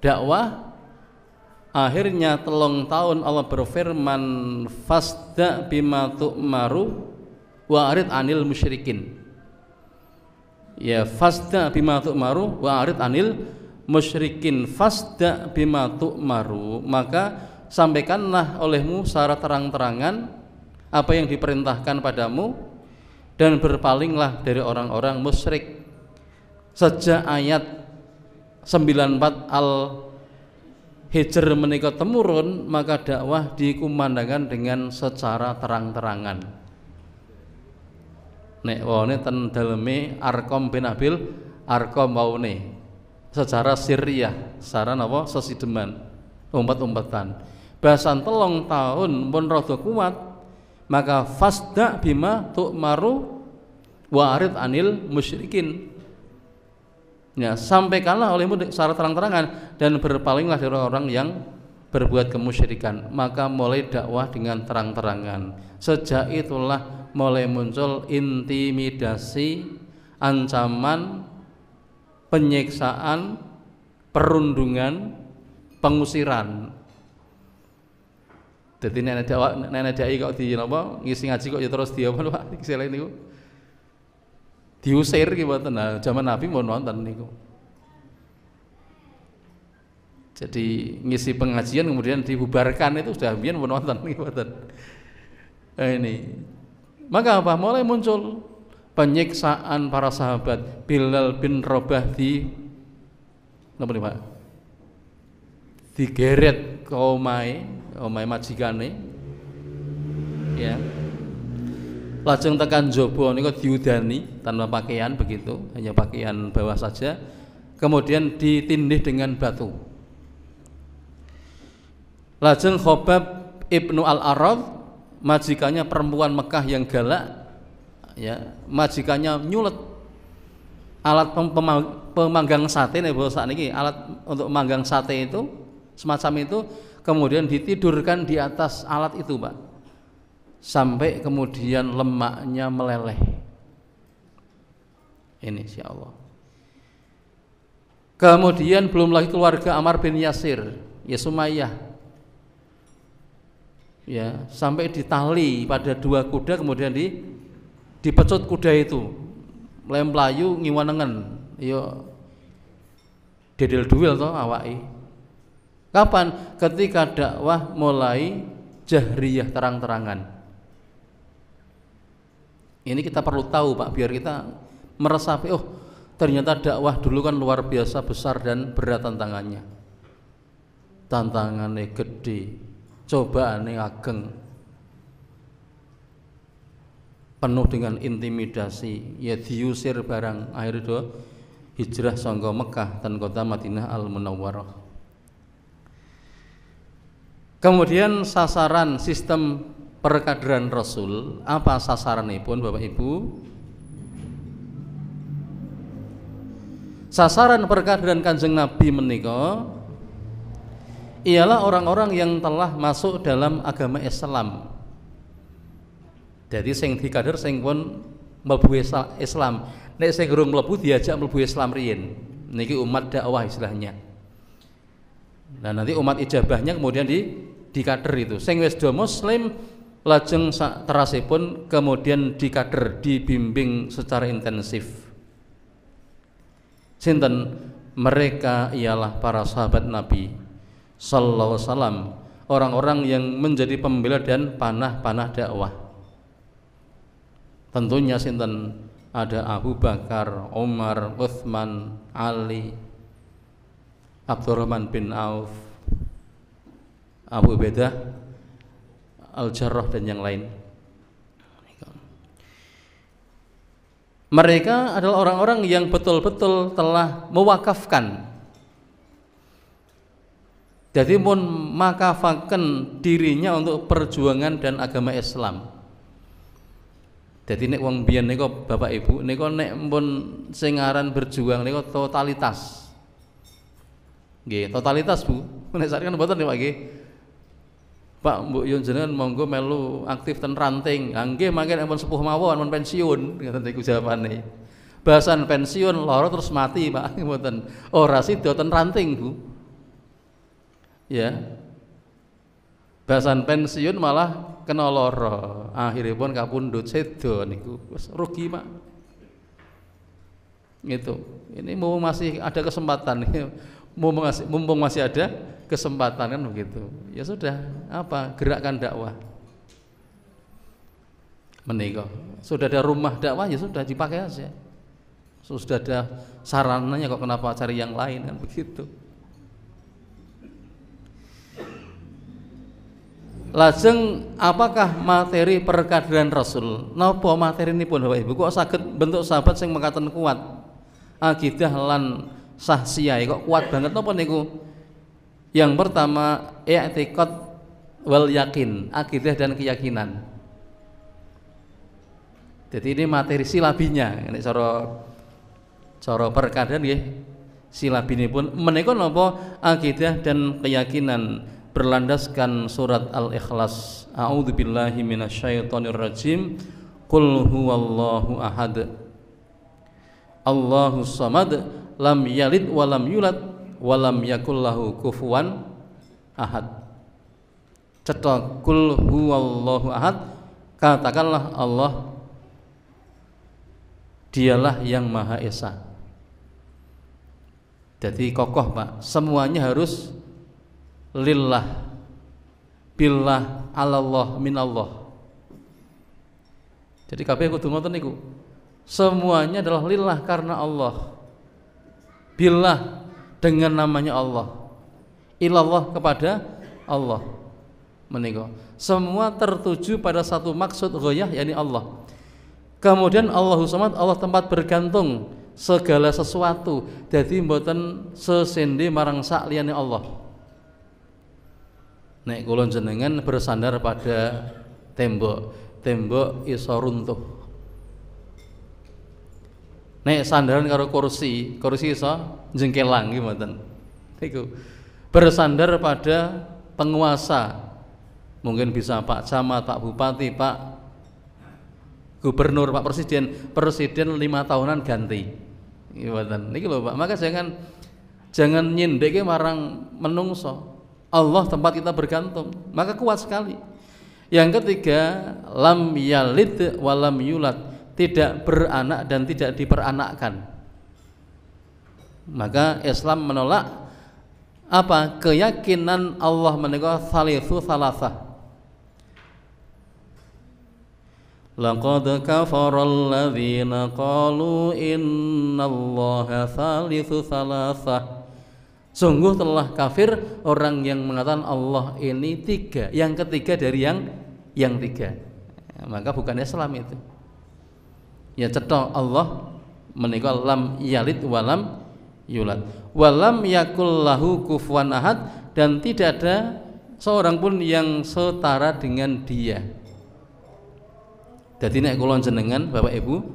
dakwah. Akhirnya 3 tahun Allah berfirman fasda bima tu'maru wa arid anil musyrikin. Ya, fasda bima tu'maru wa arid anil musyrikin. Fasda bima tu'maru, maka sampaikanlah olehmu secara terang-terangan apa yang diperintahkan padamu dan berpalinglah dari orang-orang musyrik. Sejak ayat 94 Al-Hijr menika temurun, maka dakwah dikumandangkan dengan secara terang-terangan. Nek wone ten daleme Arqam bin Abil Arqam waune secara sirriyah, secara napa sesideman, umpet-umpetan. Bahasan 3 tahun pun rada kuat, maka fasda bima tu'maru wa arid anil musyrikin. Ya, sampaikanlah olehmu secara terang-terangan dan berpalinglah dari orang yang berbuat kemusyrikan. Maka mulai dakwah dengan terang-terangan. Sejak itulah mulai muncul intimidasi, ancaman, penyiksaan, perundungan, pengusiran. Jadi nenek dai kok di napa ngisi ngaji kok ya terus dia apa Pak istilah niku diusir ki mboten. Nah, zaman Nabi mau nonton niku. Jadi ngisi pengajian kemudian dibubarkan itu sudah biyen mau nonton niku mboten. Ini. Maka apa? Mulai muncul penyiksaan para sahabat. Bilal bin Rabah di napa nih Pak? Digeret ke omahe majikane. Ya. Lajeng tekan jaba niku diudani tanpa pakaian begitu, hanya pakaian bawah saja. Kemudian ditindih dengan batu. Lajeng Khobab ibnu Al-Arad, majikannya perempuan Mekah yang galak, ya, majikannya nyulet alat pemanggang sate nih saat ini, alat untuk memanggang sate itu semacam itu, kemudian ditidurkan di atas alat itu Pak, sampai kemudian lemaknya meleleh. Ini insya Allah. Kemudian belum lagi keluarga Ammar bin Yasir, ya Sumayyah, ya, sampai ditali pada 2 kuda, kemudian dipecut kuda itu, melayu ngiwanengen, yo dedel duel toh awake. Kapan? Ketika dakwah mulai jahriyah terang-terangan. Ini kita perlu tahu Pak, biar kita meresapi, oh ternyata dakwah dulu kan luar biasa besar dan berat tantangannya. Tantangannya gede, cobaannya ageng, penuh dengan intimidasi, ya diusir barang. Akhirnya do hijrah sangka Mekah dan kota Madinah Al-Munawwarah. Kemudian sasaran sistem perkaderan Rasul, apa sasarannya pun Bapak Ibu? Sasaran perkaderan Kanjeng Nabi menika ialah orang-orang yang telah masuk dalam agama Islam. Jadi sing dikader sing pun mlebu Islam. Nek sing durung mlebu diajak mlebu Islam riyin. Niki umat dakwah istilahnya. Nah, nanti umat ijabahnya kemudian dikader itu. Sing wis do muslim lajeng terasipun kemudian dikader, dibimbing secara intensif. Sinten? Mereka ialah para sahabat Nabi sallallahu alaihi wasallam, orang-orang yang menjadi pembela dan panah-panah dakwah. Tentunya sinten? Ada Abu Bakar, Umar, Utsman, Ali, Abdurrahman bin Auf, Abu Ubaidah Al-Jarrah dan yang lain. Mereka adalah orang-orang yang betul-betul telah mewakafkan, jadi pun makafakan dirinya untuk perjuangan dan agama Islam. Jadi nek wong biyen niku Bapak Ibu niku nek pun sing aran berjuang niku totalitas. Nggih, totalitas Bu. Nek sakjane kan mboten Pak nggih. Pak mbok yen jenengan monggo melu aktif ten ranting. Ha nggih mangke nek pun sepuh mawon mun pensiun, ngoten niku jawabane. Bahasan pensiun lara terus mati Pak, mboten. Ora sida ten ranting Bu. Ya. Bahasan pensiun malah kena lara, akhiripun kapundhut sedo niku wis rugi Pak. Gitu. Ini mumpung masih ada kesempatan, mumpung masih ada kesempatan kan begitu. Ya sudah, apa? Gerakkan dakwah. Menika. Sudah ada rumah dakwah ya sudah dipakai aja. Sudah ada sarananya kok kenapa cari yang lain kan begitu. Lajeng apakah materi perkaderan Rasul? Napa materi ini pun Bapak Ibu kok saged bentuk sahabat sing mekaten kuat? Akidah lan sahsiyah kok kuat banget napa niku? Yang pertama i'tiqad wal yakin, akidah dan keyakinan. Jadi ini materi silabinya, ini cara perkadan nggih. Silabinipun menika napa akidah dan keyakinan berlandaskan surat Al-Ikhlas. A'udzubillahi minasyaitonirrajim. Qul huwallahu ahad. Allahus samad, lam yalid wa lam yulad wa lam yakul lahu kufuwan ahad. Cetok qul huwallahu ahad, katakanlah Allah dialah yang Maha Esa. Jadi kokoh Pak, semuanya harus lillah, billah, alallah, minallah. Jadi kabeh kudu ngoten niku. Semuanya adalah lillah karena Allah. Billah dengan namanya Allah. Ilallah kepada Allah. Menika. Semua tertuju pada satu maksud ghayah, yakni Allah. Kemudian Allahus samad, Allah tempat bergantung segala sesuatu. Jadi mboten sesende marang sak liyane Allah. Nek kula jenengan bersandar pada tembok iso runtuh. Nek sandaran karo kursi iso jengkelang nggih mboten. Niku bersandar pada penguasa. Mungkin bisa Pak Camat, Pak Bupati, Pak Gubernur, Pak Presiden 5 tahunan ganti. Niki lho Pak. Maka jangan nyindeke marang menungso. Allah tempat kita bergantung. Maka kuat sekali. Yang ketiga, lam yalid wa lam yulad, tidak beranak dan tidak diperanakkan. Maka Islam menolak apa? Keyakinan Allah menika thalithu thalathah. Laqad kafara alladzina qalu innallaha thalithu thalathah. Sungguh telah kafir orang yang mengatakan Allah ini tiga, yang ketiga dari yang tiga. Maka bukan Islam itu. Ya cetok Allah menika lam yalid walam yulad walam yakul lahu kufuwan ahad, dan tidak ada seorang pun yang setara dengan dia. Jadi nek kula jenengan Bapak Ibu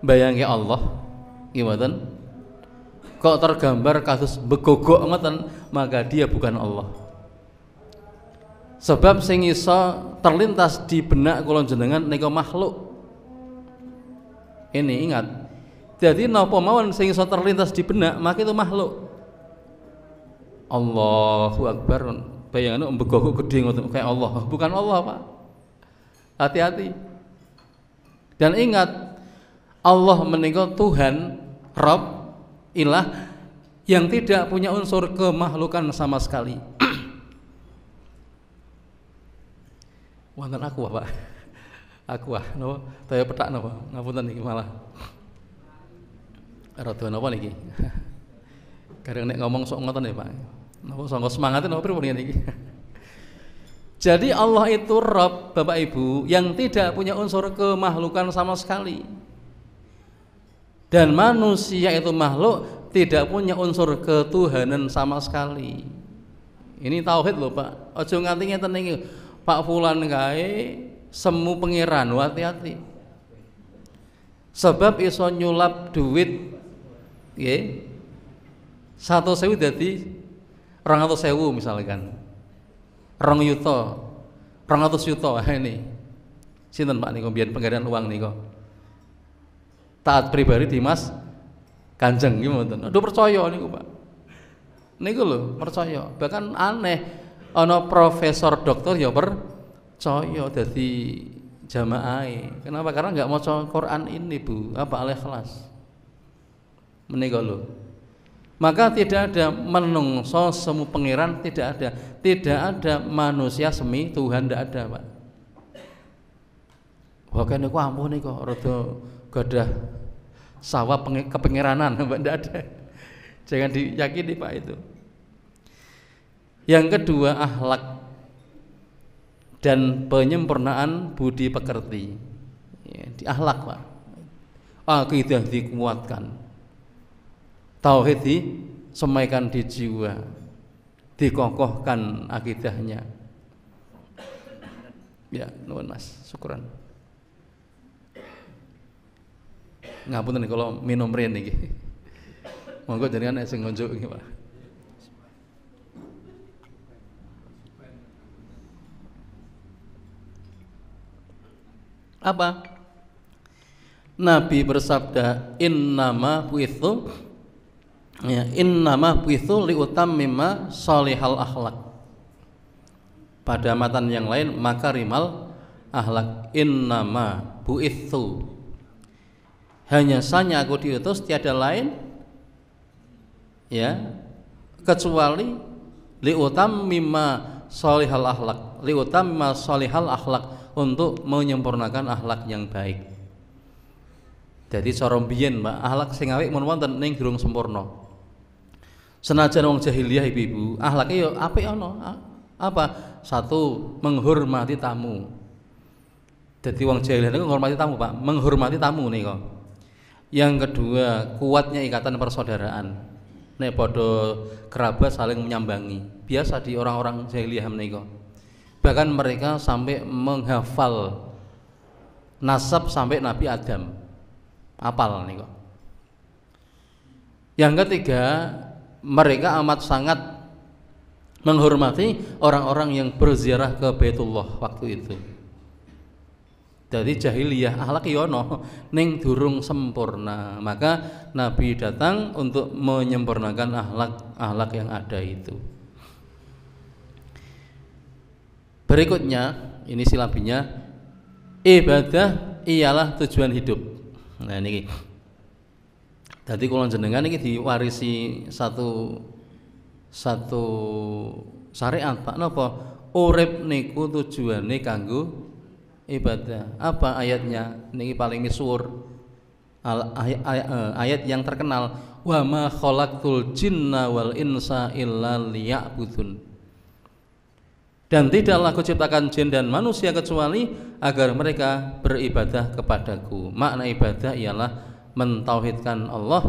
bayangke Allah gimana? Kok tergambar kasus begogok ngoten, maka dia bukan Allah. Sebab sing iso terlintas di benak kula jenengan nika makhluk. Ini ingat. Jadi napa mawon sing iso terlintas di benak, maka itu makhluk. Allahu Akbar. Bayangane begogok gede ngoten kayak Allah, bukan Allah, Pak. Hati-hati. Dan ingat, Allah menika Tuhan, Rabb, Ilah yang tidak punya unsur kemakhlukan sama sekali. Wonten aku Pak. Aku napa daya petak napa? Ngapunten niki malah. Rada napa niki? Kadang nek ngomong sok ngoten ya, Pak. Napa sangka semangate napa pripun niki? Jadi Allah itu Rabb, Bapak Ibu, yang tidak punya unsur kemakhlukan sama sekali. Dan manusia itu makhluk tidak punya unsur ketuhanan sama sekali. Ini tauhid loh Pak. Ojo nganti ngeten niki. Pak fulan kae semu pangeran, hati-hati. Sebab iso nyulap duit nggih. 100.000 dadi 200.000 misalkan. 2 yuta, 200 yuta ini. Sinten Pak niku mbiyen penggandaan uang niku? Taat pribadi Dimas Kanjeng nggih mboten. Aduh percaya niku Pak. Niku lho, percaya. Bahkan aneh ana profesor doktor ya percaya dadi jamaah. Kenapa? Karena enggak maca Quran ini, Bu. Apa Al-Ikhlas. Menika lho. Maka tidak ada menungso semu pangeran, tidak ada manusia semi Tuhan, tidak ada Pak. Wah kene ku ampun niku rada gadah sawah kepengiranan, tidak ada. Jangan diyakini Pak itu. Yang kedua, akhlak dan penyempurnaan budi pekerti. Ya, di akhlak Pak. Akidah dikuatkan. tauhid disemaikan di jiwa, dikokohkan akidahnya. Ya, nuwun Mas, syukuran. Ngapunten kalau minum rene iki. Monggo jenengan sing ngunjuk iki, Pak. Apa? Nabi bersabda, innama buitsu ya, innama buitsu liutammima shalihal akhlak. Pada matan yang lain makarimal akhlak. Innama buitsu, hanya saja aku diutus, tiada lain ya kecuali liutammima shalihal akhlak, liutammima shalihal akhlak, untuk menyempurnakan akhlak yang baik. Jadi cara mbiyen Mbak, akhlak sing apik mun wonten ning durung sempurna. Senajan wong jahiliyah ibu-ibu, akhlake yo apik ana. Apa? Satu, menghormati tamu. Jadi wong jahiliyah niku menghormati tamu, Pak, menghormati tamu nika. Yang kedua, kuatnya ikatan persaudaraan. Nek padha kerabat saling menyambangi. Biasa di orang-orang jahiliyah menika. Bahkan mereka sampai menghafal nasab sampai Nabi Adam, apal nih kok. Yang ketiga, mereka amat sangat menghormati orang-orang yang berziarah ke Baitullah waktu itu. Jadi jahiliyah akhlak yono ning durung sempurna, maka Nabi datang untuk menyempurnakan akhlak yang ada itu. Berikutnya, ini silabinya, ibadah ialah tujuan hidup. Nah ini, jadi kalau jenengan ini diwarisi satu syariat, Pak. Napa? Urip niku tujuane kanggo ibadah. Apa ayatnya? Niki paling misuwur. Ayat yang terkenal, wa ma khalaqtul jinna wal insa illa liya'budun. Dan tidaklah aku ciptakan jin dan manusia kecuali agar mereka beribadah kepadaku. Makna ibadah ialah mentauhidkan Allah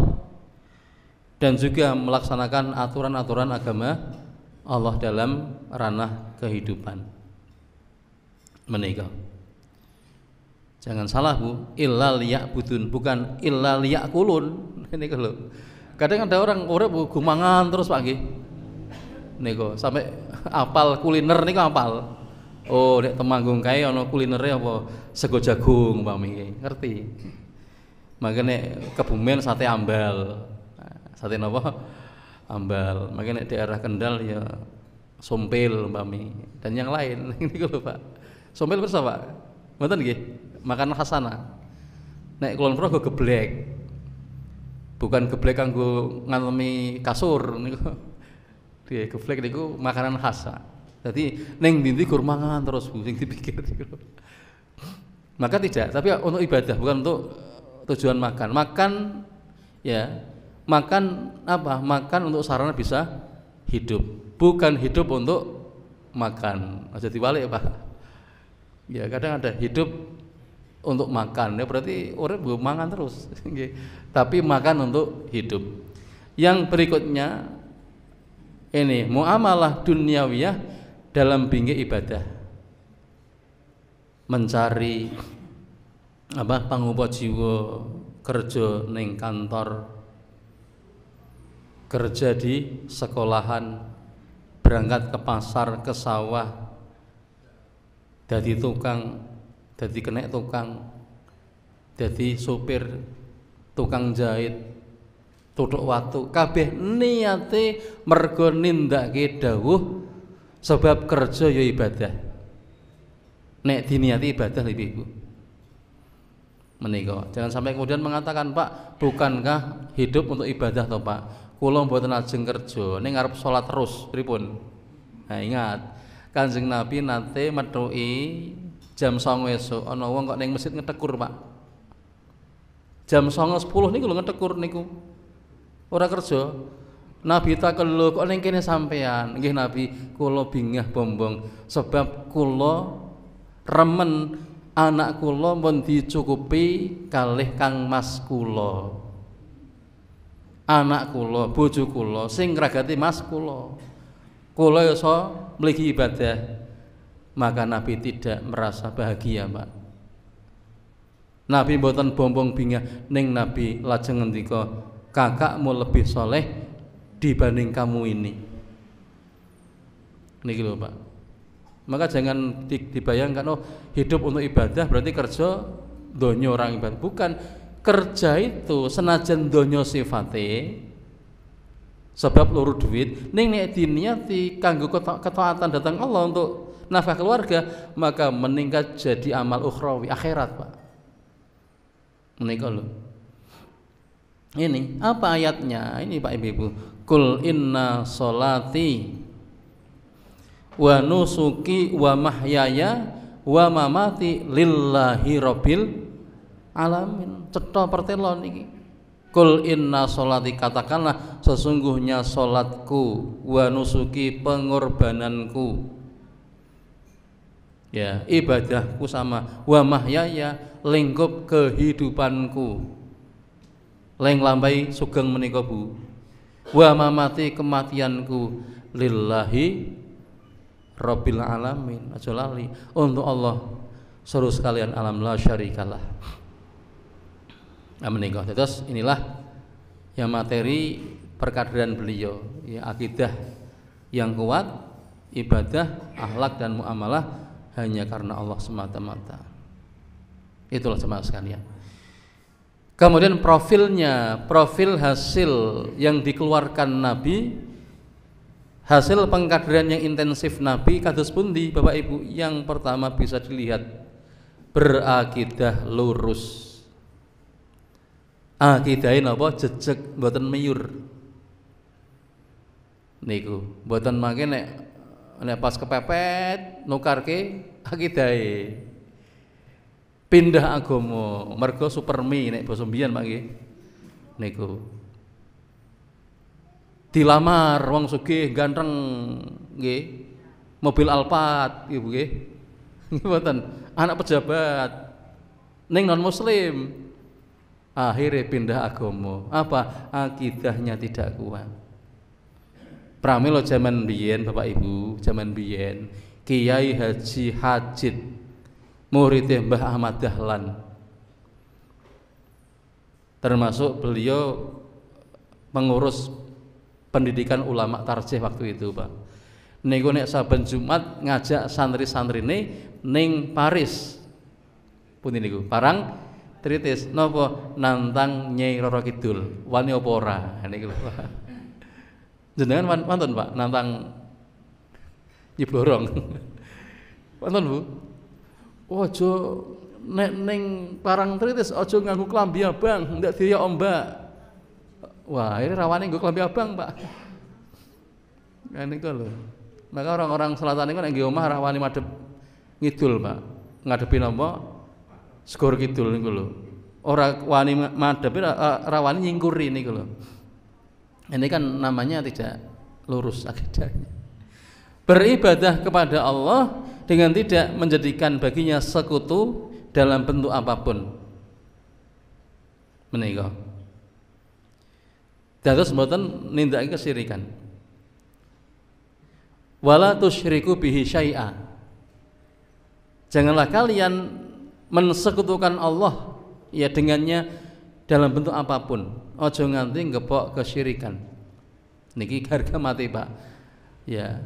dan juga melaksanakan aturan-aturan agama Allah dalam ranah kehidupan. Menika. Jangan salah Bu, illa liya'budun, bukan illa liya'kulun. Ini lho. Kadang ada orang urip gumangan terus Pak nggih. Niku sampai apal kuliner niku apal. Oh, nek Temanggung kae ana kulinere apa sego jagung umpami ngerti. Makane Kebumen sate ambal. Sate napa? Ambal. Makane nek daerah Kendal ya sompil umpami dan yang lain niku lho Pak. Sompil persa Pak? Mboten nggih? Makanan khasana. Nek kulon pro geblek. Bukan geblek kanggo ngantemi kasur niku. Dia geblek niku makanan khas. Jadi neng dinti gur mangan terus Bu sing dipikir. Maka tidak, tapi untuk ibadah, bukan untuk tujuan makan. Makan ya, makan apa? Makan untuk sarana bisa hidup, bukan hidup untuk makan. Aja dibalik Pak. Ya kadang ada hidup untuk makan, ya berarti orang belum mangan terus. Tapi makan untuk hidup. Yang berikutnya ini muamalah duniawiyah dalam bingkai ibadah, mencari apa pangupa jiwa, kerja ning kantor, kerja di sekolahan, berangkat ke pasar, ke sawah, dadi tukang, dadi kenek tukang, dadi sopir, tukang jahit, tutuk watu, kabeh niate mergo nindakake dawuh sebab kerja ya ibadah. Nek diniati ibadah lebih Ibu. Menika. Jangan sampai kemudian mengatakan, Pak, bukankah hidup untuk ibadah toh Pak? Kula mboten ajeng kerja, ning ngarep salat terus, pripun? Nah, ingat, Kanjeng Nabi nate methuki jam 09.00 esuk ana wong kok ning masjid ngetekur, Pak. Jam 09.10 niku lho ngetekur niku. Ora kerja. Nabi takeluk kok ning kene sampean. Nggih Nabi, kula bingah bombong sebab kula remen anak kula pun dicukupi kalih kang mas kula. anak kula, bojo kula sing ngragati mas kula iso mligi ibadah, maka Nabi tidak merasa bahagia, Pak. Nabi mboten bombong bingah, ning Nabi lajeng ngendika, kakakmu lebih soleh dibanding kamu ini. Niki lho, Pak. Maka jangan dibayangkan oh hidup untuk ibadah berarti kerja donya orang ibadah. Bukan, kerja itu senajan donya sifate sebab loro duit, ning nek diniati kanggo ketaatan datang Allah untuk nafkah keluarga, maka meningkat jadi amal ukhrawi akhirat, Pak. Menika lho. Ini apa ayatnya? Ini Pak Ibu. Kul inna sholati wa nusuki wa mahyaya wa mamati lillahi rabbil alamin. Cetha pertelo niki. Kul inna sholati, katakanlah sesungguhnya salatku, wa nusuki pengorbananku, ya ibadahku sama, wa mahyaya lingkup kehidupanku, leng lambai sugeng menika Bu, wa mamati kematianku, lillahi rabbil alamin. Aja lali untuk Allah seluruh sekalian alam la syarikalah. Menika terus inilah yang materi perkaderan beliau, ya akidah yang kuat, ibadah, akhlak dan muamalah hanya karena Allah semata-mata. Itulah jemaah sekalian. Kemudian profilnya, profil hasil yang dikeluarkan Nabi, hasil pengkaderan yang intensif Nabi kados pundi Bapak Ibu? Yang pertama bisa dilihat berakidah lurus. Akidahe napa? Jejeg, mboten meyur. Niku, mboten mangke nek pas kepepet nukarke akidahe. Pindah agama, mergo supermi nek basa mbiyen Pak nggih. Niku. Dilamar wong sugih ganteng nggih. Mobil Alphard nggih. Nggih mboten, anak pejabat. Ning non muslim. Akhirnya pindah agama. Apa? Akidahnya tidak kuat. Pramila zaman biyen Bapak Ibu, zaman biyen Kiai Haji Hajid muridnya Mbah Ahmad Dahlan, termasuk beliau pengurus pendidikan ulama tarjih waktu itu, Pak. Niku nek saben Jumat ngajak santri-santrine ning Paris. Pundi niku? Parang Tritis napa nantang Nyai Roro Kidul. Wani apa ora? Niku lho. Jenengan wonten, Pak, nantang Nyi Blorong. Wonten, Bu? Aja nek ning Parang Tritis aja nganggo klambi abang, ndak daya ombak. Wah, ini rawane nggo klambi abang, Pak. Niku lho. Maka orang-orang selatan niku nek nggih omah rawani madhep ngidul, Pak. Ngadepi napa? Segor kidul niku lho. Ora wani madhep rawani nyingkuri niku lho. Ini kan namanya tidak lurus akidahnya. Beribadah kepada Allah dengan tidak menjadikan baginya sekutu dalam bentuk apapun. Menika. Dados mboten nindakake kesyirikan. Wala tusyriku bihi syai'a. Janganlah kalian mensekutukan Allah ya dengannya dalam bentuk apapun. Ojo nganti ngepok kesyirikan. Niki harga mati, Pak. Ya.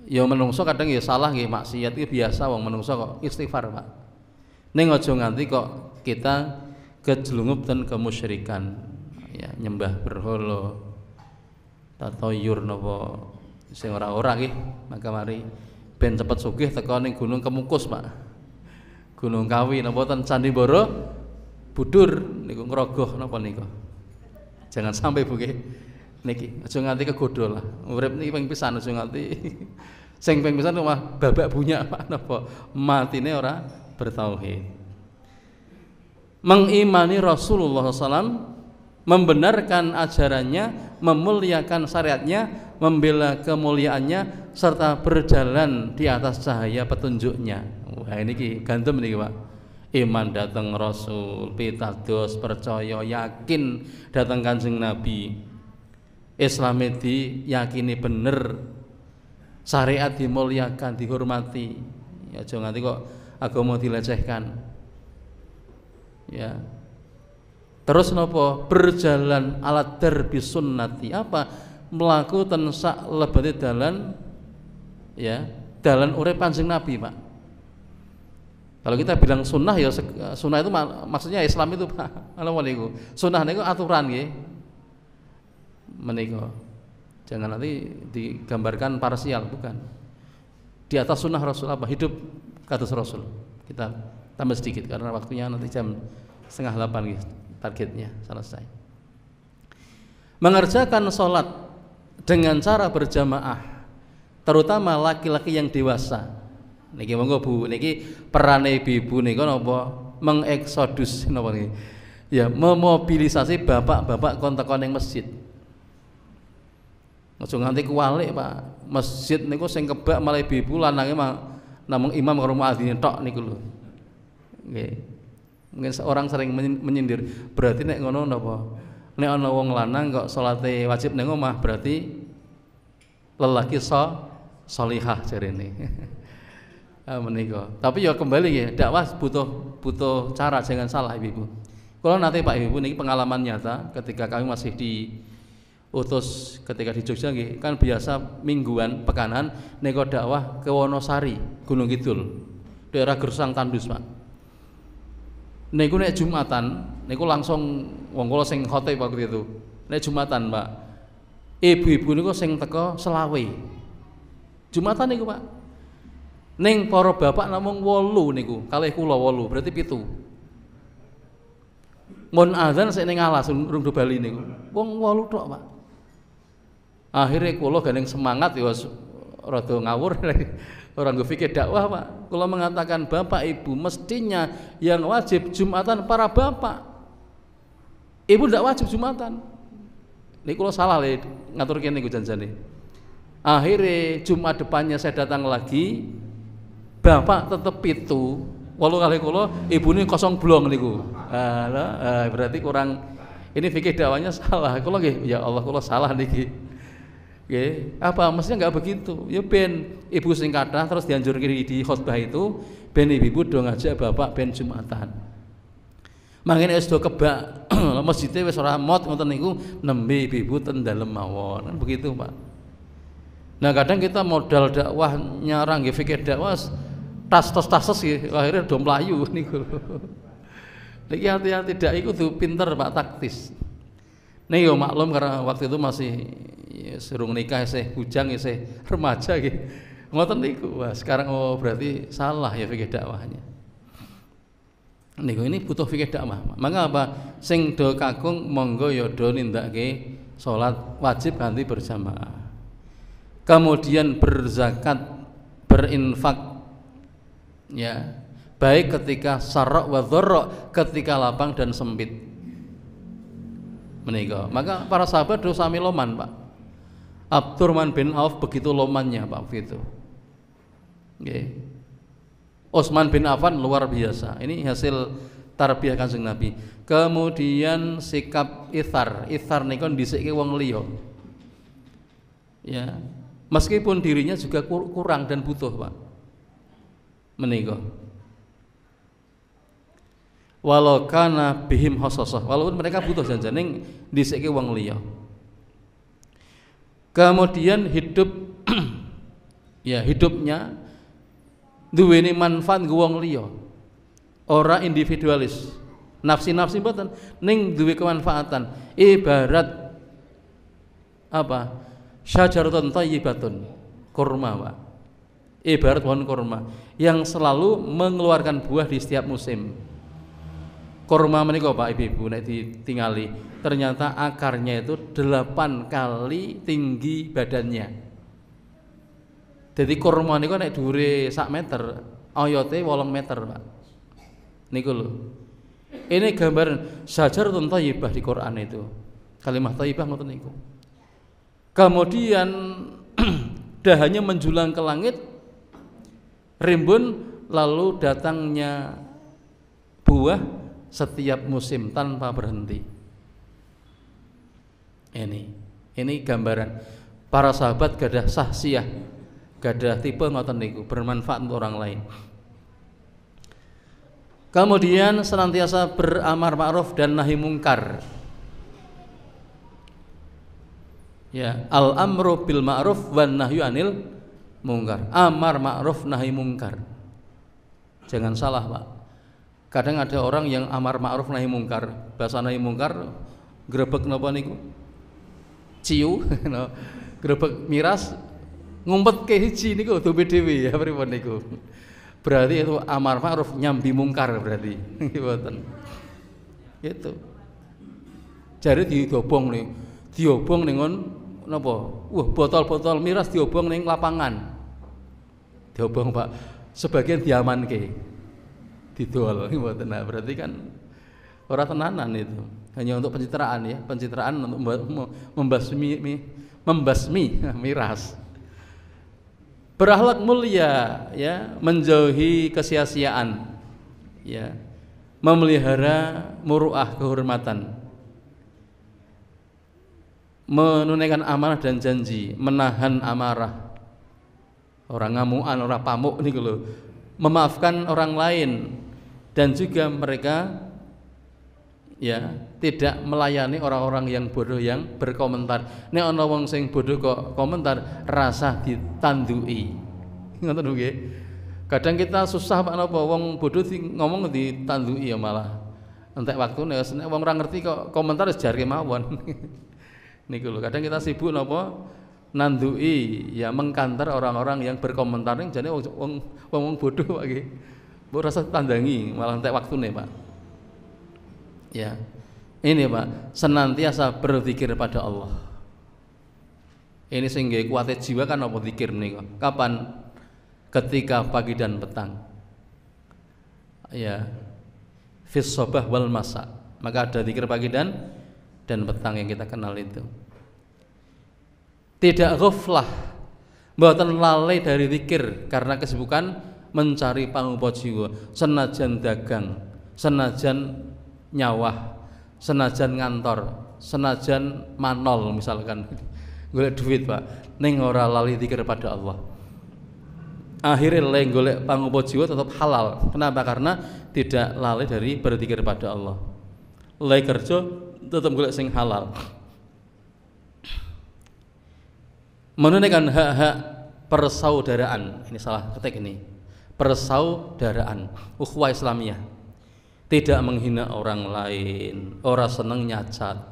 Ya menungso kadang ya salah nggih, maksiat itu biasa wong menungso kok istighfar, Pak. Ning ojo nganti kok kita kejlungup dan kemusyrikan. Ya, nyembah berhala. Tatoyur napa sing ora-ora nggih, maka mari ben cepet sugih teka ning Gunung Kemukus, Pak. Gunung Kawi napa ten Candi Borobudur niku ngrogoh napa niku. Jangan sampai Bu nggih. Niki aja nganti kegodho lah. Urip niki ping pisan aja nganti sing ping pisan mah babak bunyak Pak napa matine ora bertauhid. Mengimani Rasulullah SAW, membenarkan ajarannya, memuliakan syariatnya, membela kemuliaannya, serta berjalan di atas cahaya petunjuknya. Wah ini ki gantem niki Pak. iman datang Rasul, pitados, percaya, yakin datang Kanjeng Nabi. Islam diyakini bener, syariat dimuliakan, dihormati. Ya aja nganti kok agama dilecehkan. Ya. Terus nopo? Berjalan alat darbi sunnati. Apa? Melaku tensak lebati dalan, ya, dalan urip Kanjeng Nabi, Pak. Kalau kita bilang sunnah, ya sunnah itu maksudnya Islam itu, Pak. Assalamualaikum. Sunnah itu aturan, ya. Menika. Jangan nanti digambarkan parsial, bukan. Di atas sunnah Rasul apa? Hidup kados Rasul. Kita tambah sedikit karena waktunya nanti jam 7:30 targetnya selesai. Mengerjakan sholat dengan cara berjamaah, terutama laki-laki yang dewasa. Niki monggo Bu, niki perane ibu nika napa mengeksodus napa niki? Ya, memobilisasi bapak-bapak kon teko ning masjid. Aja nganti kuwalik, Pak. Masjid niku sing kebak malah ibu lanange namung imam karo muadzin tok niku lho. Nggih. Mungkin seorang sering menyindir, berarti nek ngono napa? Nek ana wong lanang kok salate wajib ning omah, berarti lelaki salihah jarene. Menika. Tapi ya kembali ya, dakwah butuh cara, jangan salah Ibu. Kalau nanti Pak Ibu niki pengalaman nyata ketika kami masih diutus ketika di Jogja nggih, kan biasa mingguan pekanan nego dakwah ke Wonosari, Gunung Kidul, daerah Gersang Tandus, Pak. Niku nek Jumatan, niku langsung wong kula sing khotib waktu itu. Nek Jumatan, Pak. Ibu-ibu niku sing teko selawe. Jumatan niku, Pak. Ning para bapak namung 8 niku, kalih kula 8, berarti 7. Mun azan sik ning alas urung do bali niku. Wong 8 tok, Pak. Akhirnya kula gandeng semangat ya rada ngawur orang nggo fikir dakwah, Pak. Kula mengatakan Bapak Ibu mestinya yang wajib Jumatan para bapak. Ibu ndak wajib Jumatan. Niku kula salah le ngatur kene niku janjane. Akhirnya Jumat depannya saya datang lagi. Bapak tetep 7, 8 kali kula, ibune kosong blong niku. Berarti kurang, ini fikih dakwahnya salah. Kula nggih, ya Allah kula salah niki. Nggih, apa mestinya enggak begitu. Ya ben ibu sing kathah terus dianjurke di khotbah itu ben ibu do ngajak bapak ben Jumatan. Mangkene wis do kebak masjide wis ora mot ngoten niku nembe ibu ten dalem mawon. Kan begitu, Pak. Nah, kadang kita modal dakwah nyarang nggih fikih dakwah tas-tas nggih akhirnya do mlayu niku. Niki hati-hati dak iku tuh pinter, Pak, taktis. Nih yo maklum karena waktu itu masih serung nikah, isih bujang, isih remaja gitu. Ngoten niku. Wah, sekarang oh berarti salah ya fikih dakwahnya. Niku ini butuh fikih dakwah. Maka apa? Sing do kakung monggo ya do nindakake salat wajib ganti berjamaah. Kemudian berzakat, berinfak. Ya. Baik ketika sarra wa dharra, ketika lapang dan sempit. Menika. Maka para sahabat do sami loman, Pak. Abdurrahman bin Auf begitu lomannya, Pak, begitu. Nggih. Utsman bin Affan luar biasa. Ini hasil tarbiyah Kanjeng Nabi. Kemudian sikap ithar niku ndhisike wong liya. Ya. Meskipun dirinya juga kurang dan butuh, Pak. Menika. Walau kana bihim khososah, walaupun mereka butuh janjane ndhisike wong liya. Kemudian hidup ya hidupnya duweni manfaat nggo wong liya. Ora individualis. Nafsi-nafsi mboten ning duwe kemanfaatan. Ibarat apa? Syajaratun thayyibatun. Kurma, Pak. Ibarat pohon kurma yang selalu mengeluarkan buah di setiap musim. Kurma menika, Pak, Ibu nek ditingali ternyata akarnya itu 8 kali tinggi badannya. Jadi kurma niku nek dhuwure 1 meter, oyote 8 meter, Pak. Niku lho. Ini gambaran syajaratun thayyibah di Quran itu. Kalimat thayyibah ngoten niku. Kemudian dahannya menjulang ke langit, rimbun, lalu datangnya buah setiap musim tanpa berhenti. Ini gambaran para sahabat gadah sahsiah, gadah tipe ngoten niku, bermanfaat untuk orang lain. Kemudian senantiasa beramar ma'ruf dan nahi mungkar. Ya, al amru bil ma'ruf wan nahyu anil mungkar. Amar ma'ruf nahi mungkar. Jangan salah, Pak. Kadang ada orang yang amar ma'ruf nahi mungkar. Bahasa nahi mungkar grebek napa niku? Ciu, grebek miras ngumpet ke hiji niku dombe dhewe ya pripun niku. Berarti itu amar ma'ruf nyambi mungkar berarti. Mboten. Gitu. Jare diobong nih. Diobong ning napa? Botol-botol miras diobong ning lapangan. Diobong, Pak. Sebagian diamanke. Didol mboten. Nah, berarti kan ora tenanan itu. Hanya untuk pencitraan ya, pencitraan untuk membasmi miras. Berakhlak mulia ya, menjauhi kesia-siaan ya, memelihara muruah kehormatan, menunaikan amanah dan janji, menahan amarah, orang ngamuan, orang pamuk nih lho, memaafkan orang lain, dan juga mereka ya tidak melayani orang-orang yang bodoh yang berkomentar. Nek ana wong sing bodoh kok komentar, rasa ditandui. Ngoten nggih. Kadang kita susah Pak napa wong bodoh ngomong ditandui ya malah entek waktune. Nek wong ora ngerti kok komentar wis jarke mawon. Niku lho, kadang kita sibuk napa nandui ya mengkanter orang-orang yang berkomentar ning jane wong bodoh Pak nggih. Mbok rasa tandangi malah entek waktune Pak. Ya, ini Pak, senantiasa berzikir pada Allah. Ini sehingga kuatnya jiwa kan apa zikir nih? Kapan? Ketika pagi dan petang. Ya, fis sobah wal masa. Maka ada zikir pagi dan petang yang kita kenal itu. Tidak ghaflah, mboten lalai dari zikir karena kesibukan mencari pangupa jiwa. Senajan dagang, senajan nyawah, senajan ngantor, senajan manol misalkan golek duit Pak, ning ora lali zikir pada Allah. Akhirnya le golek pangupa jiwa tetap halal. Kenapa? Karena tidak lalai dari berzikir pada Allah. Le kerja tetap golek sing halal. Menunaikan hak-hak persaudaraan. Ini salah ketik ini. Persaudaraan, ukhuwah Islamiyah. Tidak menghina orang lain, orang seneng nyacat,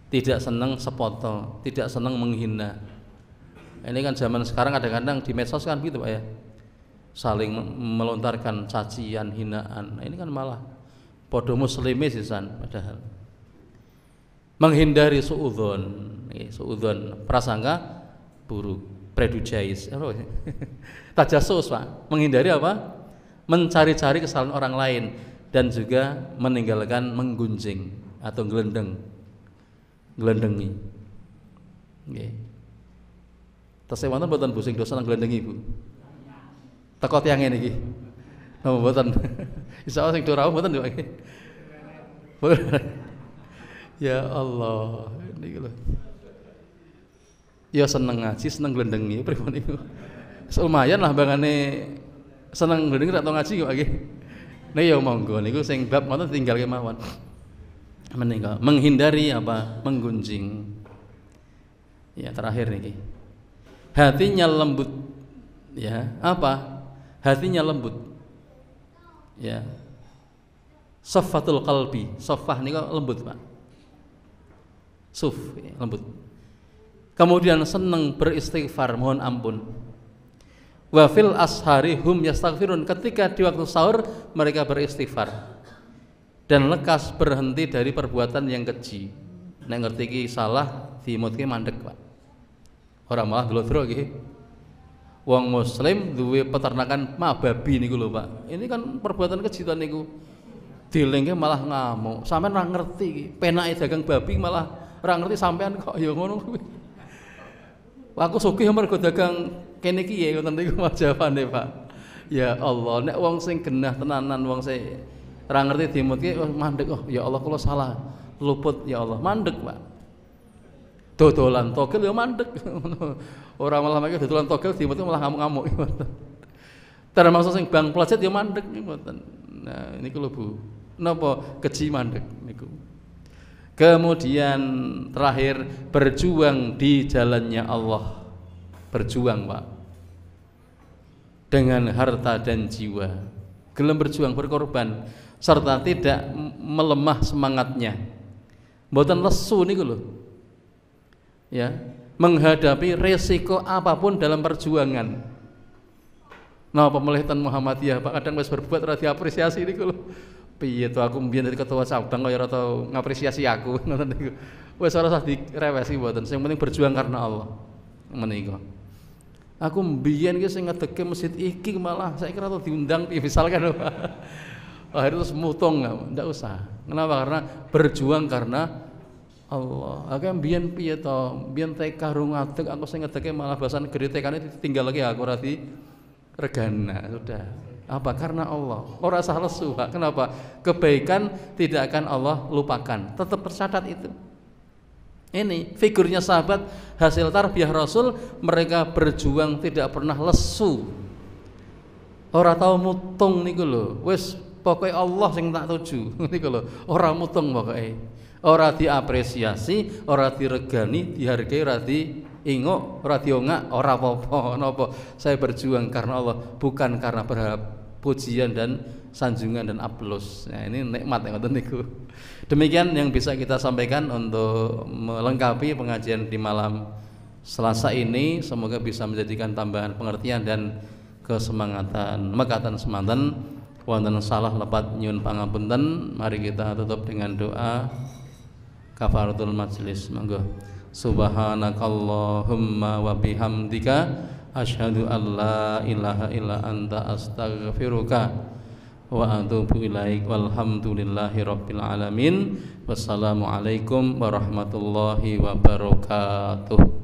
tidak seneng sepoto, tidak seneng menghina. Ini kan zaman sekarang kadang-kadang di medsos kan gitu Pak ya, saling melontarkan cacian, hinaan. Nah, ini kan malah podo muslimi sisan padahal. Menghindari suudzon, prasangka buruk, prejudice, tajasus Pak. Menghindari apa? Mencari-cari kesalahan orang lain. Dan juga meninggalkan menggunjing atau gelendengi. Nggih. Tesih wonten mboten Bu sing dosa nang gelendengi Bu? Teko tiyang ngene iki. Napa mboten? Insyaallah sing do rawuh mboten yo iki. Ya Allah, niki lho. Ya seneng ngaji, seneng gelendengi pripun niku. Lumayan lah bangane seneng gelendengi atau ngaji kok iki. Nek ya monggo niku sing bab ngoten tinggal kemawon. Menika menghindari apa? Menggunjing. Ya terakhir niki. Hatinya lembut. Ya, apa? Hatinya lembut. Ya. Saffatul qalbi. Saffah niku lembut, Pak. Suf, ya, lembut. Kemudian senang beristighfar, mohon ampun. Wa fil ashari hum yastaghfirun, ketika di waktu sahur mereka beristighfar dan lekas berhenti dari perbuatan yang keji. Nek ngerti iki salah dimutke mandek, Pak. Ora malah glodro iki. Wong muslim duwe peternakan babi niku lho, Pak. Ini kan perbuatan keji to niku. Dilengke malah ngamuk. Sampeyan ora ngerti iki, penake dagang babi malah ora ngerti sampean kok ya ngono kuwi. Aku sugih mergo dagang kene iki ya ngoten niku jawabane, Pak. Ya Allah, nek wong sing genah tenanan, wong sing Ora ngerti dimutke mandek, oh ya Allah kula salah, luput ya Allah, mandek, Pak. Dodolan togel ya mandek. Ora malah make dodolan togel dimutke malah ngamuk-ngamuk. Termasuk sing bang pelajet ya mandek ngoten. Nah, niku lho Bu. Napa keji mandek niku. Kemudian terakhir berjuang di jalannya Allah. Berjuang, Pak. Dengan harta dan jiwa. Gelem berjuang, berkorban serta tidak melemah semangatnya. Mboten lesu niku lho. Ya, menghadapi resiko apapun dalam perjuangan. Nah, pemilihan Muhammadiyah Pak kadang wis berbuat ora diapresiasi niku lho. Piye to aku mbiyen dadi ketua cabang kaya ora tau ngapresiasi aku ngoten niku. Wis ora usah direwesi mboten, sing penting berjuang karena Allah. Menika. Aku mbiyen ki sing ngedeke masjid iki malah saiki ora tau diundang piye misalkan. Akhirnya terus mutung, ndak usah. Kenapa? Karena berjuang karena Allah. Aku mbiyen piye to? Mbiyen TK rung ngadeg aku sing ngedeke malah bahasan gede TK-ne ditinggal lagi aku ora di regana sudah. Apa? Karena Allah. Ora usah lesu. Kenapa? Kebaikan tidak akan Allah lupakan. Tetap tercatat itu. Ini figurnya sahabat hasil tarbiyah Rasul, mereka berjuang tidak pernah lesu. Ora tahu mutung niku lho. Wis pokoke Allah sing tak tuju. Niku lho. Ora mutung pokoke. Ora diapresiasi, ora diregani, dihargai, ora diingok, ora diongak, ora apa-apa. Napa? Saya berjuang karena Allah, bukan karena berharap pujian dan sanjungan dan aplaus. Nah, ini nikmat ngoten niku. Demikian yang bisa kita sampaikan untuk melengkapi pengajian di malam Selasa ini. Semoga bisa menjadikan tambahan pengertian dan kesemangatan. Mekaten semanten wonten salah lepat nyuwun pangapunten. Mari kita tutup dengan doa kafaratul majelis. Monggo. Subhanakallahumma wa bihamdika asyhadu an la ilaha illa anta astaghfiruka wa atubu ilaik. Walhamdulillahi rabbil alamin. Wassalamualaikum warahmatullahi wabarakatuh.